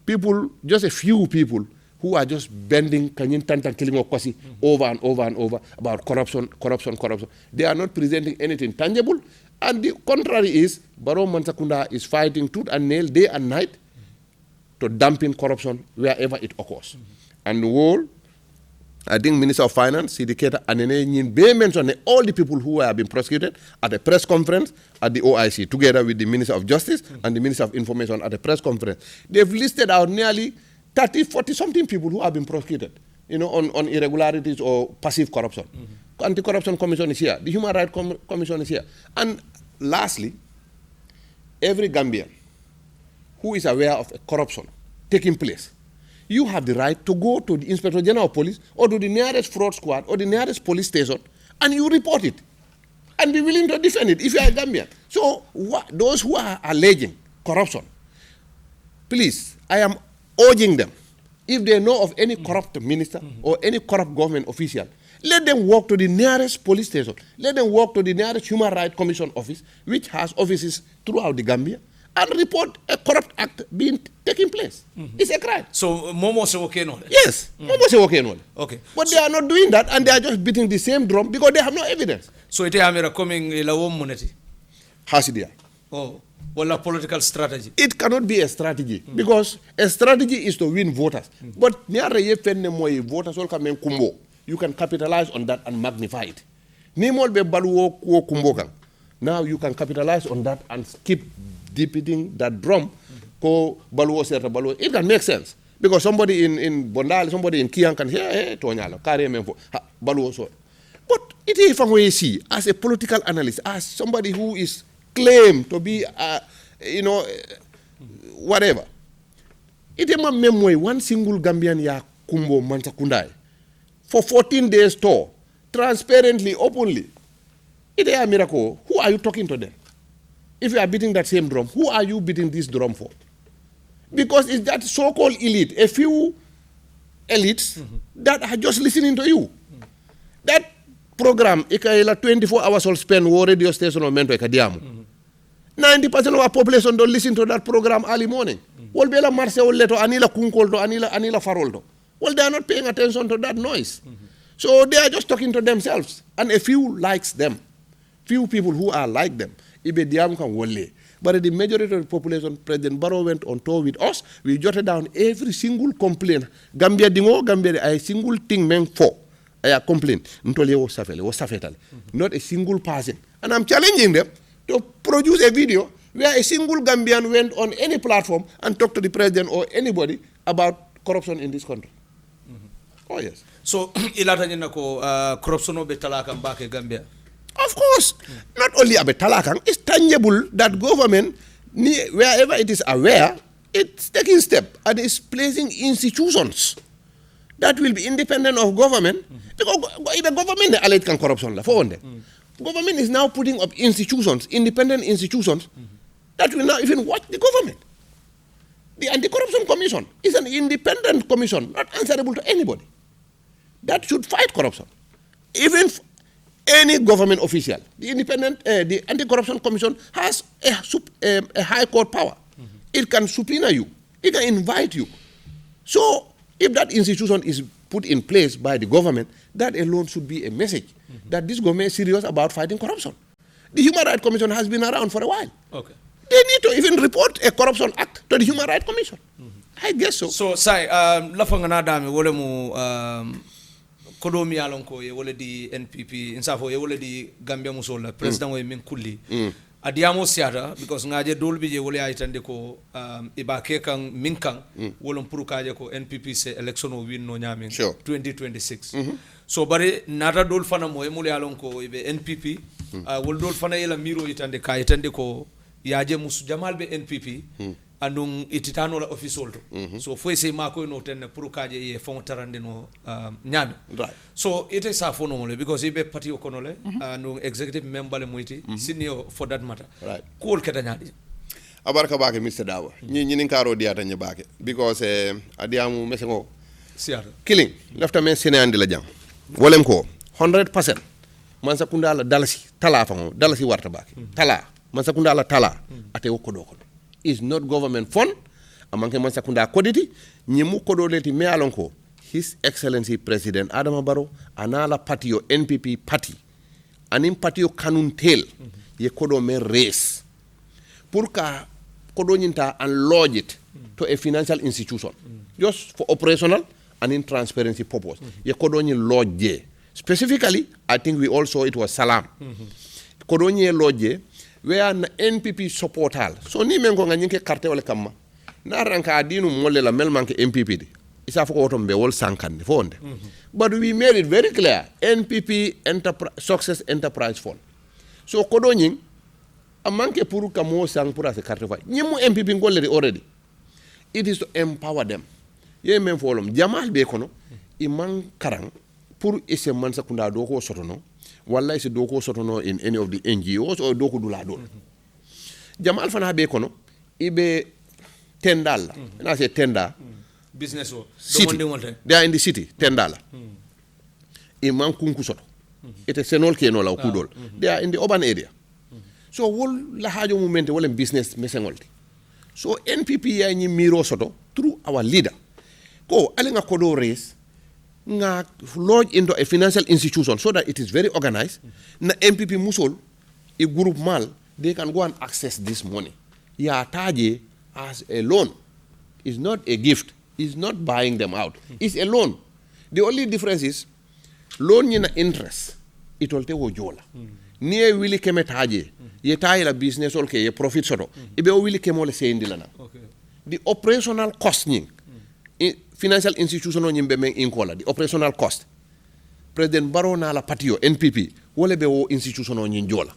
people, just a few people who are just bending Kanyin Tantan killing Okwasi over and over and over about corruption, corruption, corruption. They are not presenting anything tangible. And the contrary is, Barrow Mansakunda is fighting tooth and nail day and night to dampen corruption wherever it occurs. And the whole, I think Minister of Finance, Sidiketa Anene, they mentioned all the people who have been prosecuted at a press conference at the OIC, together with the Minister of Justice and the Minister of Information at a press conference. They've listed out nearly 30, 40 something people who have been prosecuted, on irregularities or passive corruption. Anti-Corruption Commission is here. The Human Rights Commission is here. And lastly, every Gambian who is aware of a corruption taking place, you have the right to go to the Inspector General of Police or to the nearest fraud squad or the nearest police station and you report it and be willing to defend it if you are a Gambian. So those who are alleging corruption, please, I am urging them, if they know of any corrupt minister or any corrupt government official, let them walk to the nearest police station. Let them walk to the nearest Human Rights Commission office, which has offices throughout the Gambia, and report a corrupt act taking place. It's a crime. So, Momo se okay no? Yes, Momo se okay no. Okay. But they are not doing that, and they are just beating the same drum because they have no evidence. So, ite amira coming ila moneti? Hasidia. Oh, well, a political strategy. It cannot be a strategy because a strategy is to win voters. But niare ye fenne moy voters all come kumbo. You can capitalize on that and magnify it. Nimol be baluwo ko kumbo kan. Now you can capitalize on that and keep beating that drum. Ko baluwo serta baluwo. It can make sense because somebody in Bondal, somebody in Kiang can say, hey, Tonyalo, carry menfo, baluwo so. But it is from where you see, as a political analyst, as somebody who is claimed to be, whatever. It is my memory, one single Gambian ya kumbo Mansakundai for 14 days tour, transparently, openly. It is a miracle. Who are you talking to them? If you are beating that same drum, who are you beating this drum for? Because it's that so-called elite, a few elites that are just listening to you. That program, 24 hours will spend on radio station or mentor 90% of our population don't listen to that program early morning. Well, Bela Marse or Leto, Anila Kunkolto, Anila Farolto. Well, they are not paying attention to that noise. So they are just talking to themselves. And a few likes them. Few people who are like them. Ibe diam kan wole. But the majority of the population, President Barrow went on tour with us. We jotted down every single complaint. Gambia dingo, Gambia, a single thing meant for. A complaint. Ntole was safetale. Not a single person. And I'm challenging them to produce a video where a single Gambian went on any platform and talked to the president or anybody about corruption in this country. Oh, yes. So, ilata nina ko corruption obe talakan back Gambia? Of course. Not only about talakan, it's tangible that government, wherever it is aware, it's taking steps and is placing institutions that will be independent of government. Because the government is alleged corruption. Government is now putting up institutions, independent institutions, that will now even watch the government. The Anti-Corruption Commission is an independent commission, not answerable to anybody. That should fight corruption. Even any government official, the Anti-Corruption Commission has a high court power. It can subpoena you. It can invite you. So, if that institution is put in place by the government, that alone should be a message that this government is serious about fighting corruption. The Human Rights Commission has been around for a while. Okay. they need to even report a corruption act to the Human Rights Commission. I guess so. So, sai, lafanga na dami wole mu kodo mi alon ko ye wole di NPP insafo ye wole di Gambia musola president we min kulli adiamo siata because ngaje dolbi je wole aytande ko ibake kan minkan wolon pour kaje ko NPP se election o win no nyame 2026 so bare nata dol fana mo e mule alon ko ibe NPP wol dol fana yela miro yitande ka yitande ko yaje musu jamal be NPP andung ititano la official to so foi se mako no ten pour kaje ye fon tarande no nyame Right. so it is a phone only because ibe party okonole andung executive member le muiti senior for that matter Right. cool keta nyadi Abarka bake Mr. Dawa. Ñi karo diata ñi bake because adiamu mesengo siata killing lafta men sene andi la jang. Wolem ko 100% man sakunda la dalasi tala fango dalasi warta bake. Tala man sakunda la tala ate wokodo ko. Is not government fund amanke man sakunda koditi ñi mu kodo leti me alon ko His Excellency President Adama Barrow anala patio NPP party anim patio kanun tel ye kodo me race pour ka kodo nyinta and lodge it to a financial institution just for operational and in transparency purpose ye kodo nyi lodge specifically I think we also it was Salam kodo nyi lodge where na NPP supportal so ni mengo nga nyinke carte wala kamma na ranka adinu molle la mel manke NPP di isa foko woto mbe wol sankande fonde but we made it very clear NPP Success Enterprise Fund so kodo nyi amanke pour kamo sang pour ase carte fay nyimu MPP ngolle already it is to empower them ye men folom jamal be kono iman karang pour ese man sakunda do ko sotono walla ese do ko sotono in any of the NGOs or do ko dula do jamal fana be kono ibe tendal na se tenda business o city. They are in the city tendala iman kunku soto ite senol ke no la kudol they are in the urban area so wol la hajo momente wala business mesengolti so NPP ya nyi miro soto through our leader ko alinga kodo race nga lodge into a financial institution so that it is very organized na MPP musol a group mal they can go and access this money ya taje as a loan is not a gift is not buying them out it's a loan the only difference is loan na interest it will take jola nie wili keme taje ye tayi la business ol ke ye profit soto ibe o wili kemo le sendi lana the operational cost nying financial institution o nyimbe men inkola the operational cost president Barrow na la patio NPP wole be o institution o nyin jola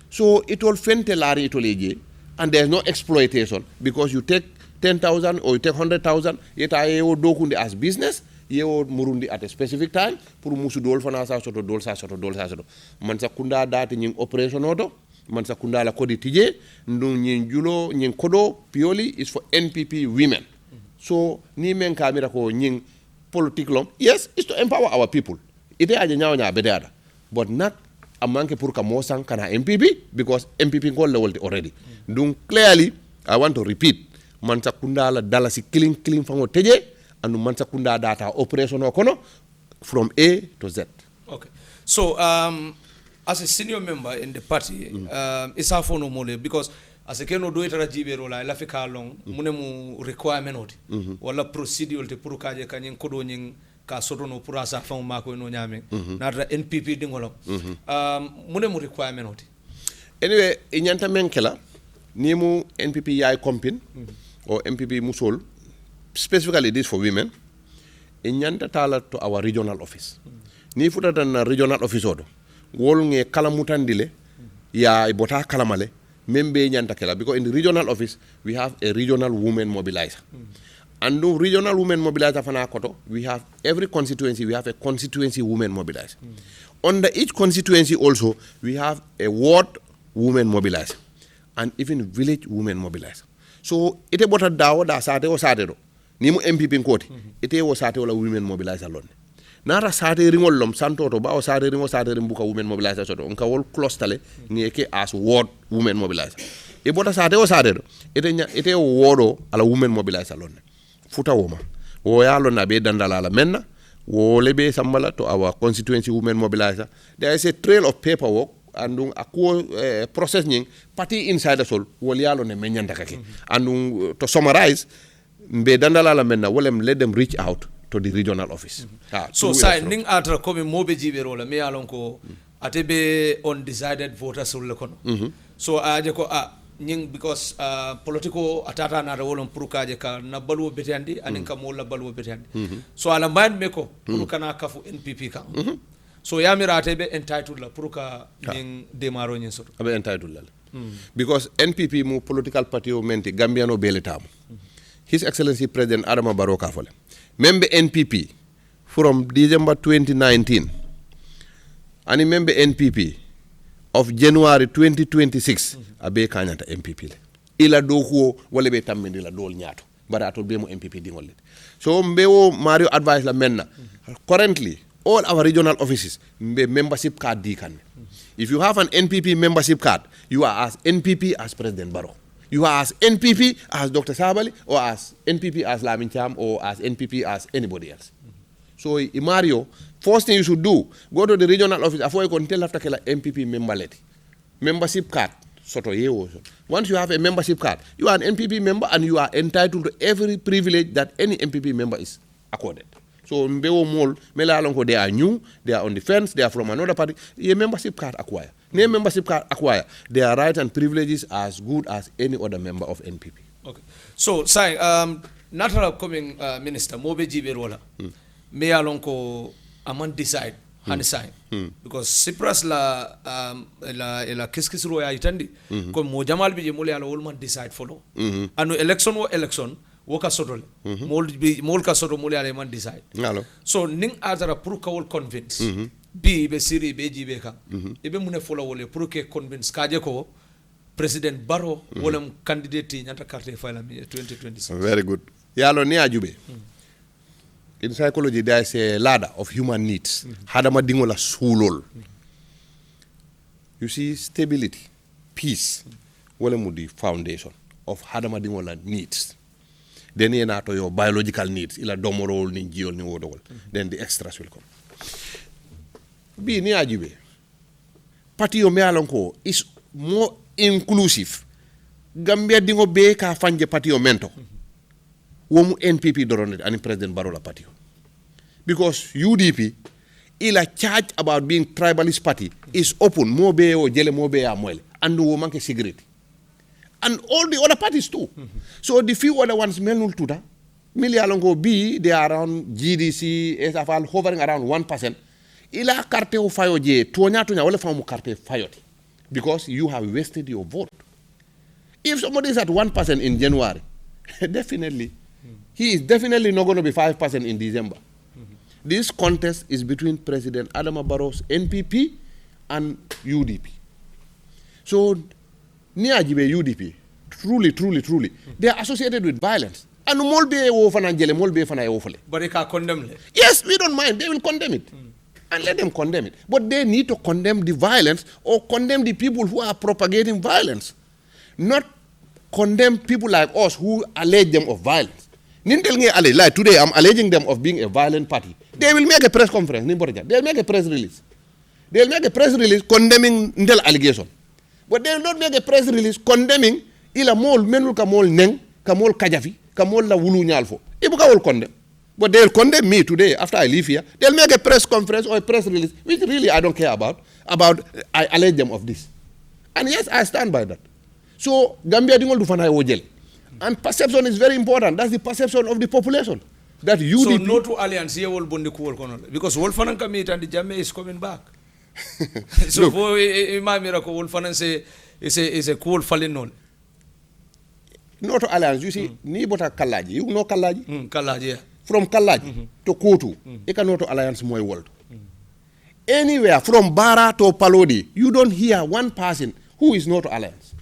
so it will fente lari it will eje and there's no exploitation because you take 10,000 or you take 100,000 yeta ye o dokundi as business ye o murundi at a specific time pour musu dol fana sa soto dol sa soto man sa kunda dati nyin operation oto man sa kunda la kodi tije ndun nyin julo nyin kodo pioli is for NPP women so ni men kamera ko nyin politique lom yes is to empower our people ite aje nyaaw nya bedada but not amanke pour ka mosan kana MPP because MPP ngol le wolti already ndun clearly I want to repeat man sa kunda la dalasi killing fango teje and man sa kunda data operation okono from A to Z. Okay. So as a senior member in the party, it's a phone mole because as a keno do it at Jibero la lafika long munemu requirement oti wala procedure te pour kaje kanyen kodo nyin ka soto no pour asa fon mako no nyame na NPP dingolo munemu requirement oti anyway inyanta menkela nimu NPP yai compin or MPP musol specifically this for women inyanta tala to our regional office ni futata na regional office odo wol nge kala mutandile ya ibota kalamale membe nyanta kala because in the regional office we have a regional women mobilizer and no regional women mobilizer fana koto we have every constituency we have a constituency women mobilizer under each constituency also we have a ward women mobilizer and even village women mobilizer so ite bota dawo da sate o sate do ni mu MPP ngoti ite wo sate wala women mobilizer lonne nara sate ringol lom santoto ba o sate ringo sate rimbuka women mobilizer so do on ka wol clostale ni eke as ward women mobilizer e bota sate o sate do ite wodo ala women mobilizer lonne futa woma wo ya lonna be dandala la menna wo lebe sambala to our constituency women mobilizer there is a trail of paperwork andung ako process nying party inside sol wol yalo ne menyanda kake andung to summarize mbe dandala la menna wolem let them reach out to the regional office so sai ning atra komi mobe jibe rola me yalon ko atebe undecided voters sul kono so aje ko nying because political atata na wolon purukaje ka na balwo betandi anin ka mo la balwo betandi so ala man me ko purukana kafu NPP ka so yamira atebe entitled la puruka ning demaro nyin soto abe entitled la because NPP mu political party o menti gambiano beletam His Excellency President Adama Barrow Kafole member NPP from December 2019 and member NPP of January 2026 abe kanyanta MPP le ila do ko wala be tammendi la dol nyaato bara to be mo MPP dingol le so mbewo Mario advice la menna currently all our regional offices mbe membership card di kan if you have an NPP membership card you are as NPP as President Barrow, you are as NPP as Dr. Sabally or as NPP as Lamin Cham or as NPP as anybody else. So Mario, first thing you should do, go to the regional office after you can tell after kela MPP membership card. Once you have a membership card, you are an NPP member and you are entitled to every privilege that any MPP member is accorded. So Mbewo Mol, Melalonko, they are new, they are on the fence, they are from another party. A membership card acquire. Name membership card acquire. Their rights and privileges as good as any other member of NPP. Okay. So, Sai, natural coming minister, Mobe Jiberola, Melalonko, Aman decide, Hanisai. Because Cyprus la kiskisro ya itandi, comme Mojamal Biji Mole ala Olman decide follow. And election, woka sotole mol ka soto mol yale man decide so ning azara pour ka wol convince bi be siri be jibe ka e be mune follow wole pour que convince kaje ko President Barrow wolem candidate nyanta carte fayla mi 2026 very good yalo ni ajube in psychology there is a ladder of human needs hadama dingola sulol you see stability peace wole mu di foundation of hadama dingola needs. Then you have your biological needs, ila domorol ni jiol ni wodogol. Then the extras will come. Bi ni ajibe. Party yo mealonko is more inclusive. Gambia dingo be ka fanje party yo mento. Womu NPP doroned and President Barrow la party. Because UDP ila charge about being tribalist party is open. Mo be o jele mo be amwele. And no manke cigarette. And all the other parties too. So the few other ones menul to that, Milialongo B, they are around GDC, SFL, hovering around 1%. Ila carte o fayo je, tuonya wale famu carte fayo. Because you have wasted your vote. If somebody is at 1% in January, definitely, he is definitely not going to be 5% in December. This contest is between President Adama Barrow's NPP and UDP. So, Niajibe UDP, truly, they are associated with violence. And molbe wofana jele molbe fana wofale. But they can condemn it. Yes, we don't mind. They will condemn it. And let them condemn it. But they need to condemn the violence or condemn the people who are propagating violence. Not condemn people like us who allege them of violence. Like today, I'm alleging them of being a violent party. They will make a press conference. They'll make a press release. They'll make a press release condemning Ndel allegation. But they will not make a press release condemning ila mol menul ka mol neng, ka mol kajafi, ka mol la wulu nyalfo. Ibuka will condemn. But they will condemn me today after I leave here. They'll make a press conference or a press release, which really I don't care about I allege them of this. And yes, I stand by that. So Gambia dingol du fana wojel. And perception is very important. That's the perception of the population. That UDP. So no to alliance here will bondi cool because Wolfanan Kamit and the Jame is coming back. So for my miracle, Wolfanan say is a cool falling on. No to alliance, you see, ni bota Kalaji. You know Kalaji? Kalaji, yeah. From Kalaji to Kotu, you can not to alliance my world. Anywhere from Bara to Palodi, you don't hear one person who is not to alliance.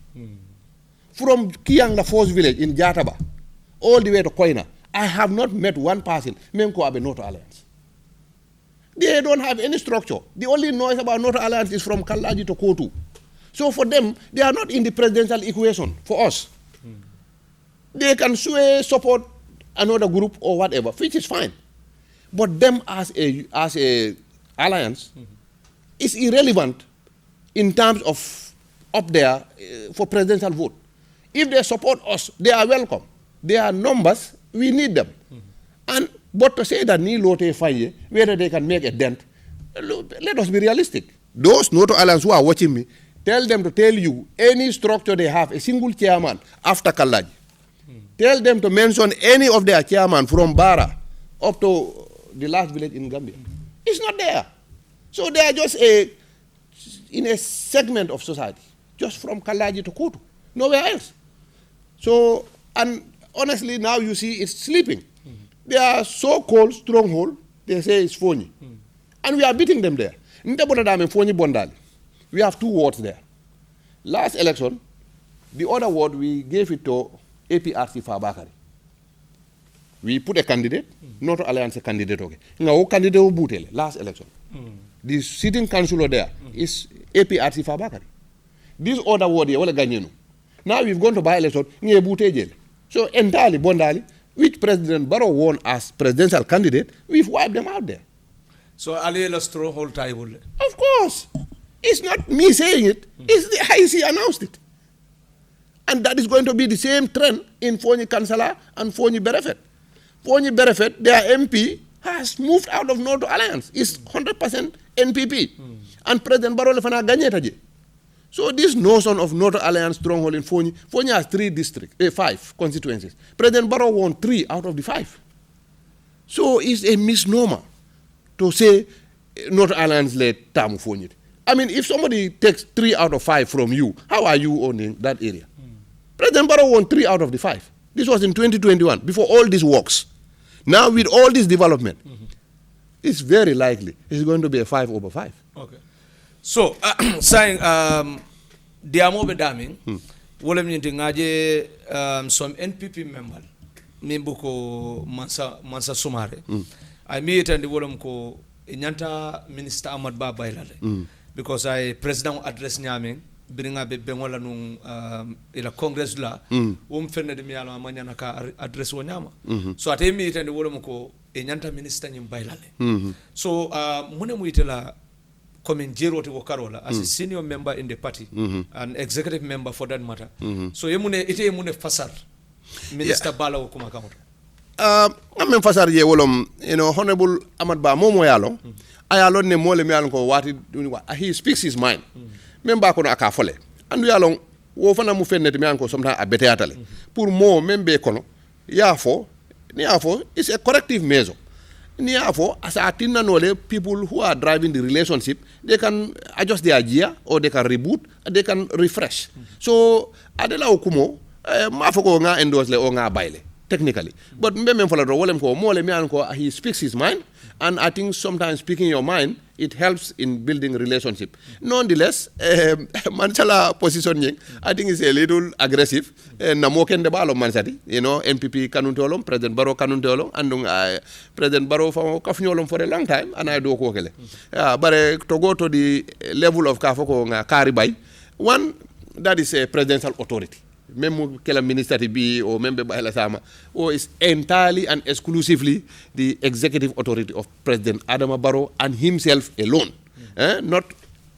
From Kiang La Force Village in Jataba, all the way to Koina, I have not met one person, Memko Abe Noto Alliance. They don't have any structure. The only noise about Noto Alliance is from Kalaji to Kotu. So for them, they are not in the presidential equation for us. They can sway, support another group or whatever, which is fine. But them as a alliance is irrelevant in terms of up there for presidential vote. If they support us, they are welcome. They are numbers, we need them. But to say that whether they can make a dent, let us be realistic. Those Noto Alliance who are watching me, tell them to tell you any structure they have, a single chairman after Kalaji. Tell them to mention any of their chairman from Bara up to the last village in Gambia. It's not there. So they are just in a segment of society, just from Kalaji to Kutu, nowhere else. So, and honestly, now you see it's sleeping. They are so-called stronghold, they say it's Fonyi. And we are beating them there. We have 2 wards there. Last election, the other ward, we gave it to APRC Fabakari. We put a candidate, not Alliance candidate. Okay. Now, candidate last election. The sitting councillor there is APRC Fabakari. This other ward here, now we've gone to by-election, so entirely, Bondali, which President Barrow won as presidential candidate, we've wiped them out there. So Ali stronghold tribal. Of course. It's not me saying it, it's the IC announced it. And that is going to be the same trend in Fonyi Kansala and Fonyi Berefet. Fonyi Berefet, their MP has moved out of Noto Alliance. It's 100% NPP. And President Barrow Lefana Ganyetaji. So this notion of Noto Alliance stronghold in Fonyi has 5 constituencies. President Barrow won 3 out of the 5. So it's a misnomer to say Noto Alliance led Tamu Fonyi. I mean, if somebody takes 3 out of 5 from you, how are you owning that area? President Barrow won 3 out of the 5. This was in 2021, before all this works. Now with all this development, it's very likely it's going to be a 5/5. Okay. So, saying, diamo be daming, wolem nyinti ngaje some NPP member, mimbuko Mansa Sumare. I meet and the wolem ko inyanta Minister Ahmad Ba Bailale. Because I president address nyaming, bring up bengola nung ila Congress la, fenne de mialo amanya naka address wanyama. So at meet and the wolem ko inyanta Minister nyim Bailale. So mune muitela coming zero to Karola as a senior member in the party, an executive member for that matter. So ite yemune fasar Minister Bala okuma kamoto. I'm fasar ye wolom, Honorable Ahmad Ba momo yalo. Ayalon ne mole me alon ko wati he speaks his mind. Memba ko aka fole. Andu yalon wo fana mu fenne me anko sometimes a bete atale. Pour mo membe kono yafo ni afo is a corrective measure. Niafo, as a tinanole, people who are driving the relationship, they can adjust their gear or they can reboot, they can refresh. So, adela okumo, mafoko nga endorse le o nga baile, technically. But mbeme mfala wolem ko mole mi anko he speaks his mind, and I think sometimes speaking your mind, it helps in building relationship. Nonetheless, manchala positioning, I think is a little aggressive. Namoken de balo mansati, NPP kanuntolom, President Barrow kanuntolom, and President Barrow for kafnyolom for a long time, and I do kokele. But to go to the level of kafoko nga karibai, one that is a presidential authority. Même que la ministre be or member by Sama, or is entirely and exclusively the executive authority of President Adama Barrow and himself alone, not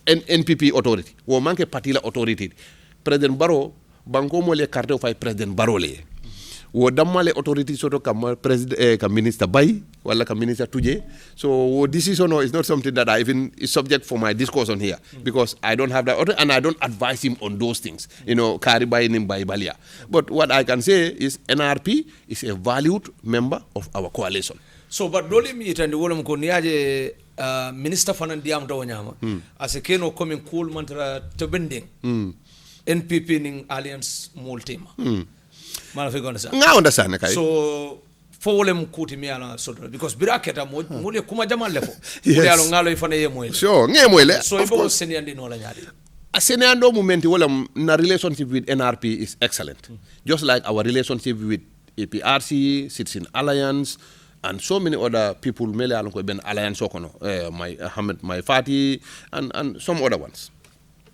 an NPP authority or manke partila authority. President Barrow banko mo le carte of President Barrow le. Wo damale authority soto kam president kam minister bay wala kam minister tuje. So decision is not something that I even is subject for my discussion here because I don't have that authority and I don't advise him on those things. Kari bay nim bay balia. But what I can say is NRP is a valued member of our coalition. So but dole mi itande wolum ko niaje minister fanan diam do nyama as a keno coming cool mantra to bending NPP ning alliance multima. Nga understand kai. So for wolem kuti mi ala sodro because biraketa mo le kuma jamal lefo mole alo ngalo ifane ye moyle. Sure, nge moyle. So ibo seniandi no la nyari. A seniando momenti wolem na relationship with NRP is excellent. Just like our relationship with APRC, Citizen Alliance, and so many other people mele alo ko ben alliance okono my Fati and some other ones.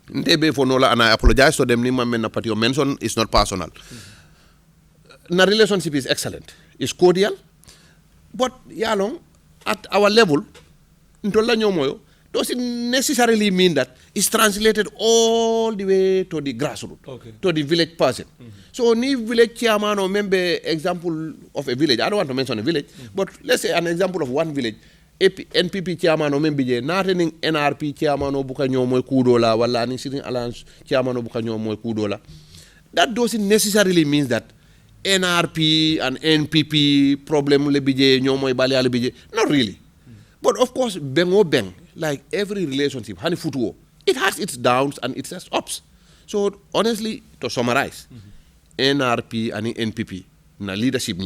Ndebe for nola and I apologize to them ni ma men party mention is not personal. The relationship is excellent. It's cordial. But, at our level, doesn't necessarily mean that it's translated all the way to the grassroots, to the village person. So, ni village chairman or member example of a village, I don't want to mention a village, but let's say an example of one village, NPP chairman or member, not any NRP chairman or bukanyo moy kudola, wala ni sitting alliance chairman or bukanyo moy kudola. That doesn't necessarily mean that NRP and NPP problem lebije nyomoy bali alebije. Not really. But of course, beng, like every relationship, honey football, it has its downs and its ups. So honestly, to summarize, NRP and NPP, na leadership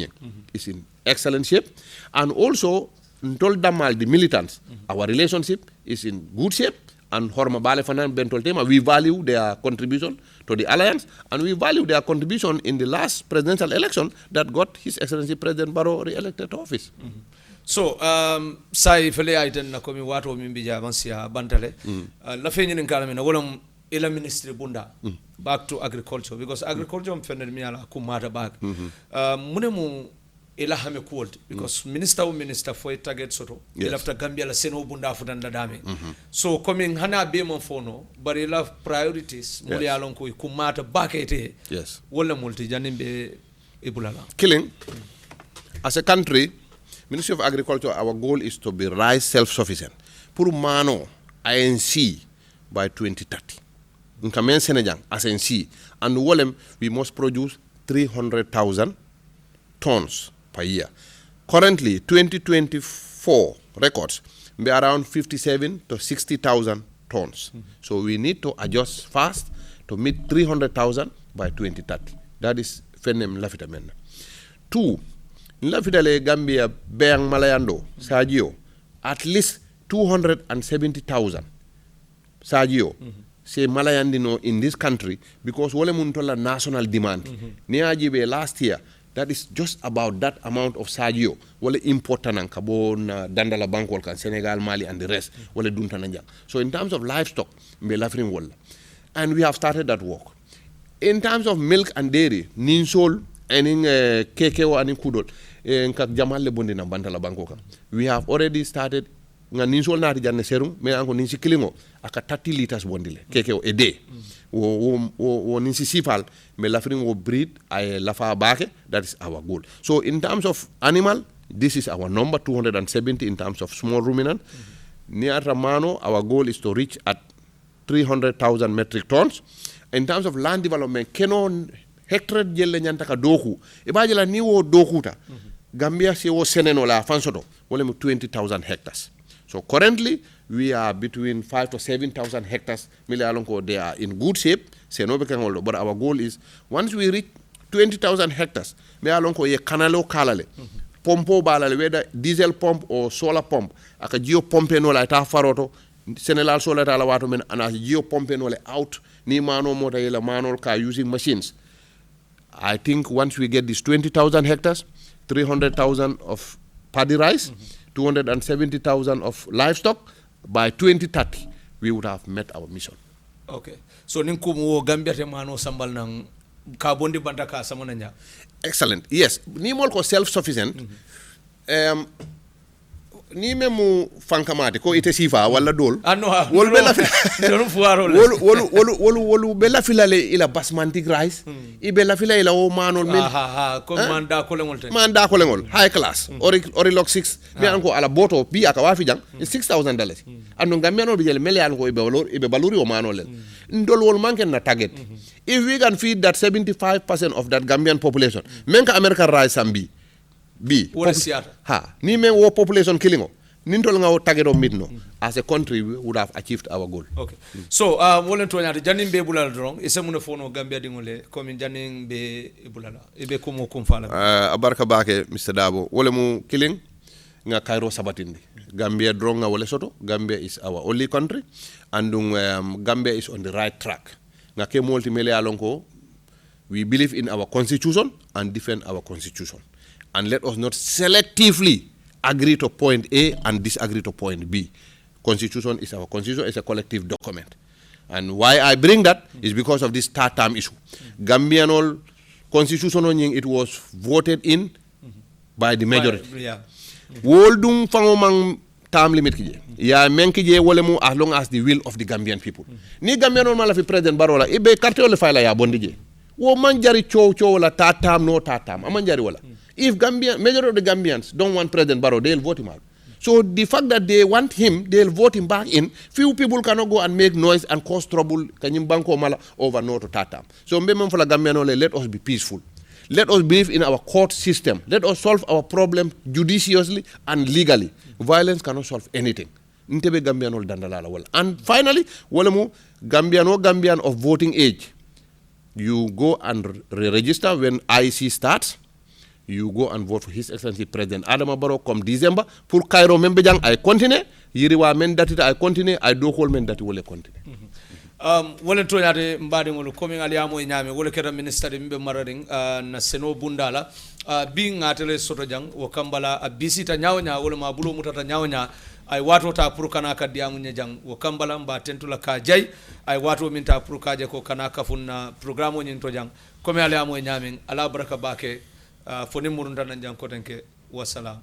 is in excellent shape. And also, the militants, our relationship is in good shape. And Horma Bale Fanan Bentol Tema, we value their contribution to the alliance, and we value their contribution in the last presidential election that got His Excellency President Barrow re-elected to office. So, sai fele aiten na komi watu mimbija vansia bantale. La fenye nkalamina wolam ila ministry bunda back to agriculture, because agriculture mfenel miala kumata back. Munemu ila hame quote because minister for a target soto after Gambia la seno bunda futanda dame. So coming hana be monfono but ila priorities muli alonko kumata back ete. Yes. Wala multi janimbe ibulala. Killing as a country, Ministry of Agriculture, our goal is to be rice self-sufficient. Pour mano ANC by 2030. In Kamen Senejang, as ANC, and Wolem, we must produce 300,000 tons per year. Currently, 2024 records be around 57 to 60,000 tons. So we need to adjust fast to meet 300,000 by 2030. That is Fenem Lafitamen. 2. Lafidale Gambia Bang Malayando, Sajio, at least 270,000 Sajio, say Malayandino in this country, because Wole Muntola national demand. Niajibe last year, that is just about that amount of Sajio. Wole important and Kabon, Dandala Bankwalk, Senegal, Mali, and the rest, Wole Duntananja. So in terms of livestock, me Lafrin Walla. And we have started that work. In terms of milk and dairy, Ninsol, and in Kekeo and in Kudol, we have already started nga ninsol na janne serum me anko ninsi kilingo aka 30 liters bondile Kekeo a day wo ninsi sifal me lafring wo breed ay lafa bake. That is our goal. So in terms of animal, this is our number 270 in terms of small ruminant. Near Ramano, our goal is to reach at 300,000 metric tons. In terms of land development, kenon hectare jelle nyantaka doku ibajela niwo dokuta Gambia si wo seneno la fansoto wole 20,000 hectares. So currently we are between 5 to 7,000 hectares. Milalonko, they are in good shape. But our goal is once we reach 20,000 hectares, Milalonko ye kanalo kalale pompo balale, whether diesel pump or solar pump, aka geo pompe no la ita faroto senelal solar ta la wato men ana geo pompe no le out ni mano mota yela manol ka using machines. I think once we get these 20,000 hectares, 300,000 of paddy rice, 270,000 of livestock, by 2030, we would have met our mission. Okay. So, ninkumu Gambia te mano sambal nang kabondi bandaka samananya. Excellent. Yes. Ni molko self-sufficient. Ni memu fankamati ko ite sifa wala dol wol bela wol bela filale ila basmati rice I bela fila ila o manol mel ko manda ko lengol high class Orilog 6 mi anko ala boto bi aka wafi jang $6,000 ando ngamiano bi jele mel yan ko ibe baluri o manol ndol wol manken na target. If we can feed that 75% of that Gambian population, menka American rice ambi ni men wo population killing nintol nga wo target o midno as a country we would have achieved our goal. Okay. So wolen to nyata janim be bulala drong ise mun fono Gambia dingole comme janim be bulala ibe ko mo kumfala abarka bake Mr. Dabo wole mu killing nga Cairo sabatindi Gambia drong nga wole soto. Gambia is our only country and Gambia is on the right track nga ke multi mele alonko. We believe in our constitution and defend our constitution. And let us not selectively agree to point A and disagree to point B. Constitution is our constitution, it's a collective document. And why I bring that is because of this third term issue. Gambian constitution, it was voted in by the majority. Woldung fangomang term limit kije ya men kije wole mu as long as the will of the Gambian people ni Gambian on mala fi president barola ibe carte ole fayla ya bondije wo man jari chow la tatam no tatam aman jari wala if Gambian majority of the Gambians don't want President Barrow they'll vote him out. So the fact that they want him, they'll vote him back in. Few people cannot go and make noise and cause trouble over no to tatam. So let us be peaceful. Let us believe in our court system. Let us solve our problem judiciously and legally. Violence cannot solve anything. And finally, Gambian of voting age. You go and register when IEC starts. You go and vote for His Excellency President Adama Barrow come December. Pour Cairo membe jang ay continue. Yiriwa men datita ay continue. Ay dokol men dati wole continue. Wole to yade mbadi ngolu coming ali amo nyame wole kera minister de mbe mararing na seno bundala bi ngatele soto jang wo kambala bisita nyawnya wole ma bulo mutata nyawnya ay wato ta pour kana ka diamu nyajang wo kambala mba tentula ka jay ay wato minta pour ka je ko kana ka funna programme nyin to jang coming ali amo nyame ala baraka bake foni murunda nan jang ko tanke wassalam.